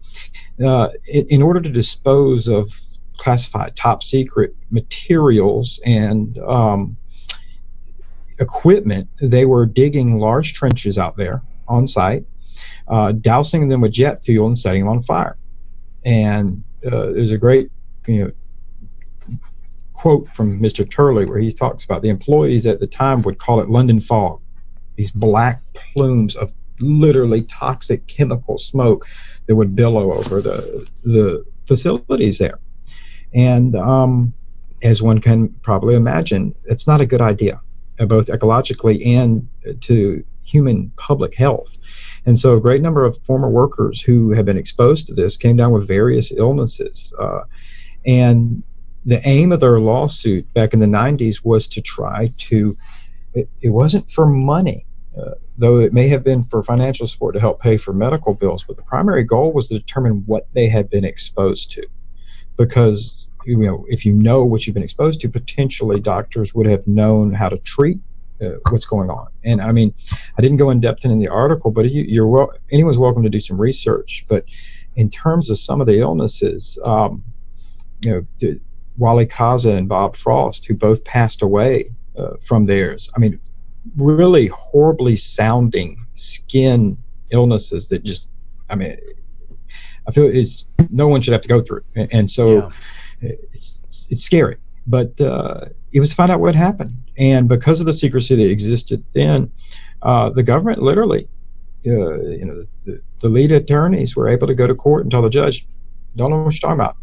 in order to dispose of classified top secret materials and equipment, they were digging large trenches out there on site, dousing them with jet fuel and setting them on fire. And there's a great quote from Mr. Turley where he talks about the employees at the time would call it London fog, these black plumes of literally toxic chemical smoke that would billow over the facilities there. And as one can probably imagine, it's not a good idea, both ecologically and to human public health. And so a great number of former workers who have been exposed to this came down with various illnesses. And the aim of their lawsuit back in the 90s was to try to, it wasn't for money, though it may have been for financial support to help pay for medical bills, but the primary goal was to determine what they had been exposed to. Because, you know, if you know what you've been exposed to, potentially doctors would have known how to treat what's going on. And I mean, I didn't go in depth in the article, but anyone's welcome to do some research. But in terms of some of the illnesses, you know, Wally Kaza and Bob Frost, who both passed away from theirs. I mean, really horribly sounding skin illnesses that just, I mean, I feel no one should have to go through. And so it's scary. But it was to find out what happened. And because of the secrecy that existed then, the government literally, you know, the lead attorneys were able to go to court and tell the judge, don't know what you're talking about.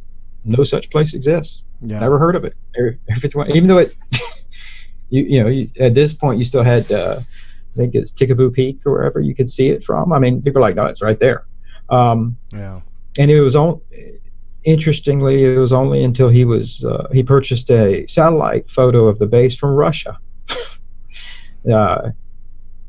No such place exists. Yeah. Never heard of it. Even though it, you know, at this point you still had, I think it's Tikaboo Peak or wherever you could see it from. I mean, people are like, no, it's right there. Yeah. And it was interestingly, it was only until he purchased a satellite photo of the base from Russia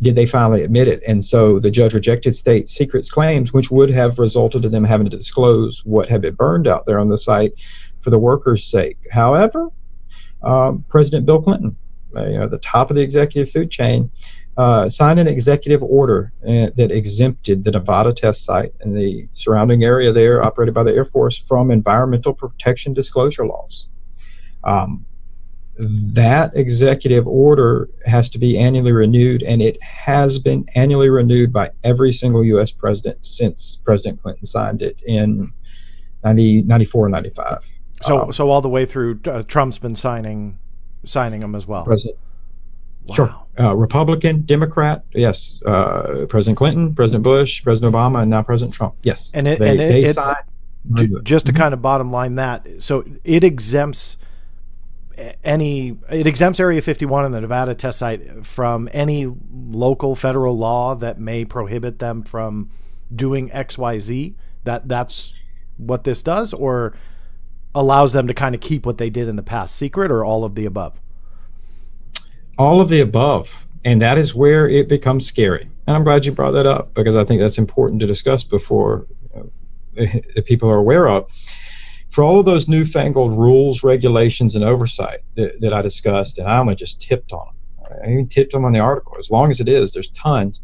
did they finally admit it. And so the judge rejected state secrets claims, which would have resulted in them having to disclose what had been burned out there on the site for the workers' sake. However, President Bill Clinton, you know, the top of the executive food chain, signed an executive order that exempted the Nevada test site and the surrounding area there operated by the Air Force from environmental protection disclosure laws. That executive order has to be annually renewed, and it has been annually renewed by every single U.S. president since President Clinton signed it in 94 and 95. So all the way through, Trump's been signing them as well. President. Wow. Sure. Republican, Democrat, yes. President Clinton, President Bush, President Obama, and now President Trump. Yes. And they signed. Just to kind of bottom line that, so it exempts Area 51 and the Nevada test site from any local federal law that may prohibit them from doing XYZ. That's what this does, or allows them to kind of keep what they did in the past secret, or all of the above? All of the above. And that is where it becomes scary. And I'm glad you brought that up, because I think that's important to discuss before that people are aware of. For all of those newfangled rules, regulations, and oversight that I discussed, and I only just tipped on them. I even tipped them on the article. As long as it is, there's tons.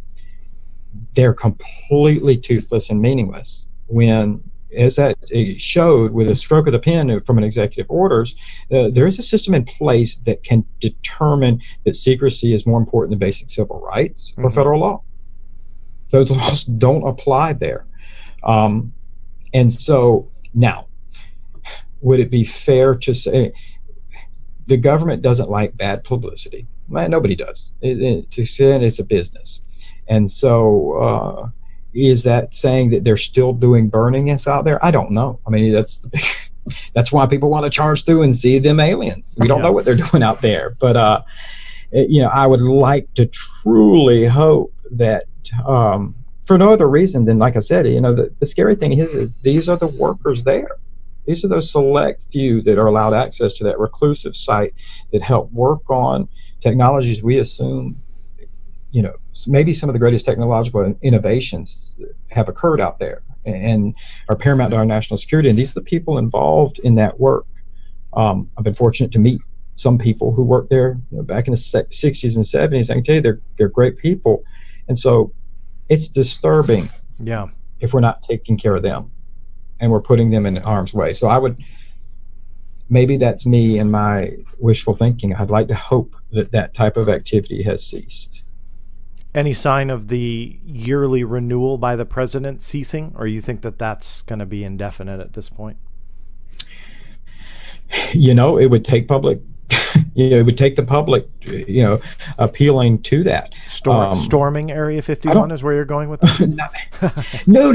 They're completely toothless and meaningless when, as that showed with a stroke of the pen from an executive orders, there is a system in place that can determine that secrecy is more important than basic civil rights or federal law. Those laws don't apply there. And so now, would it be fair to say the government doesn't like bad publicity? Man, nobody does. To say it's a business. And so is that saying that they're still doing burning-ists out there? I don't know. I mean, that's why people want to charge through and see them aliens. We don't know what they're doing out there. But, you know, I would like to truly hope that for no other reason than, like I said, you know, the scary thing is these are the workers there. These are those select few that are allowed access to that reclusive site that help work on technologies we assume, you know, maybe some of the greatest technological innovations have occurred out there and are paramount to our national security. And these are the people involved in that work. I've been fortunate to meet some people who worked there, you know, back in the 60s and 70s. I can tell you they're great people. And so it's disturbing if we're not taking care of them and we're putting them in harm's way. So maybe that's me and my wishful thinking. I'd like to hope that that type of activity has ceased. Any sign of the yearly renewal by the president ceasing, or you think that that's going to be indefinite at this point? You know, it would take public, you know, it would take the public, you know, appealing to that. Storming Area 51 is where you're going with this? No.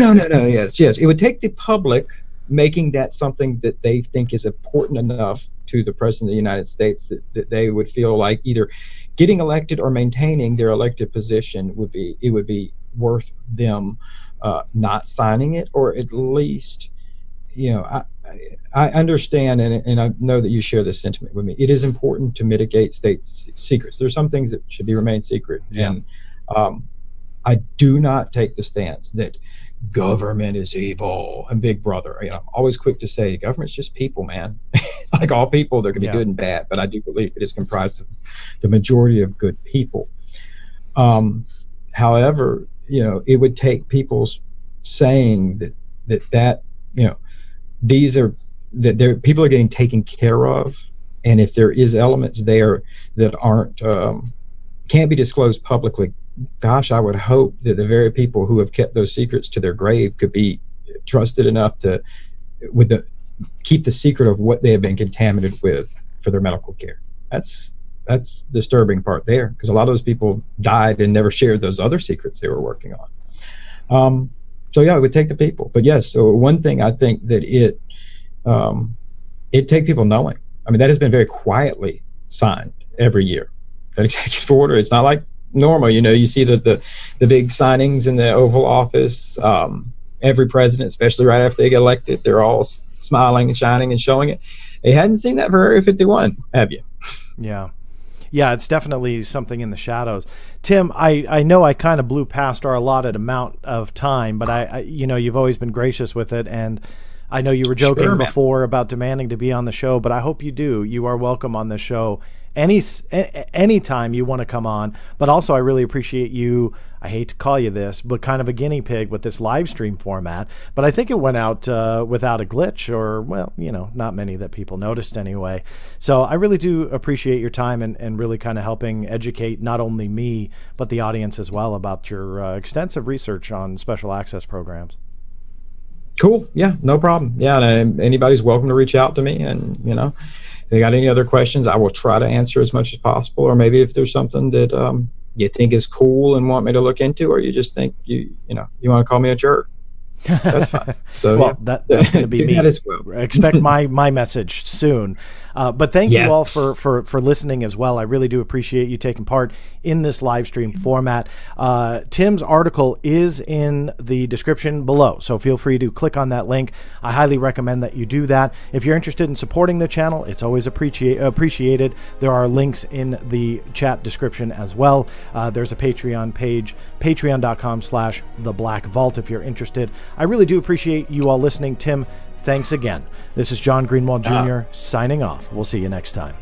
Yes. It would take the public making that something that they think is important enough to the President of the United States that they would feel like either getting elected or maintaining their elected position would be worth them not signing it, or at least, I understand, and I know that you share this sentiment with me. It is important to mitigate state secrets. There's some things that should be remain secret, and I do not take the stance that government is evil and Big Brother. I'm always quick to say government's just people, man. Like all people, there can be good and bad, but I do believe it is comprised of the majority of good people. However, it would take people's saying that people are getting taken care of, and if there is elements there that aren't can't be disclosed publicly, gosh, I would hope that the very people who have kept those secrets to their grave could be trusted enough to keep the secret of what they have been contaminated with for their medical care. That's disturbing part there, because a lot of those people died and never shared those other secrets they were working on. So yeah, it would take the people. But yes, so one thing I think that it take people knowing. I mean, that has been very quietly signed every year. That executive order. It's not like normal. You see the big signings in the Oval Office. Every president, especially right after they get elected, they're all smiling and shining and showing it. You hadn't seen that for Area 51, have you? Yeah, it's definitely something in the shadows. Tim, I know I kind of blew past our allotted amount of time, but I you've always been gracious with it, and I know you were joking before about demanding to be on the show, but I hope you do. You are welcome on the show anytime you want to come on. But also, I really appreciate you. I hate to call you this, but kind of a guinea pig with this live stream format. But I think it went out without a glitch, or, well, not many that people noticed anyway. So I really do appreciate your time and really kind of helping educate not only me, but the audience as well about your extensive research on special access programs. Cool. Yeah, no problem. Yeah, and anybody's welcome to reach out to me, and, if they got any other questions, I will try to answer as much as possible. Or maybe if there's something that you think is cool and want me to look into, or you just think you want to call me a jerk, that's fine. So well, that's going to be me. As well. Expect my message soon. But thank you all for listening as well. I really do appreciate you taking part in this live stream format. Tim's article is in the description below, so feel free to click on that link. I highly recommend that you do that. If you're interested in supporting the channel, it's always appreciated. There are links in the chat description as well. There's a Patreon page, patreon.com/theblackvault if you're interested. I really do appreciate you all listening. Tim, thanks again. This is John Greenwald Jr. signing off. We'll see you next time.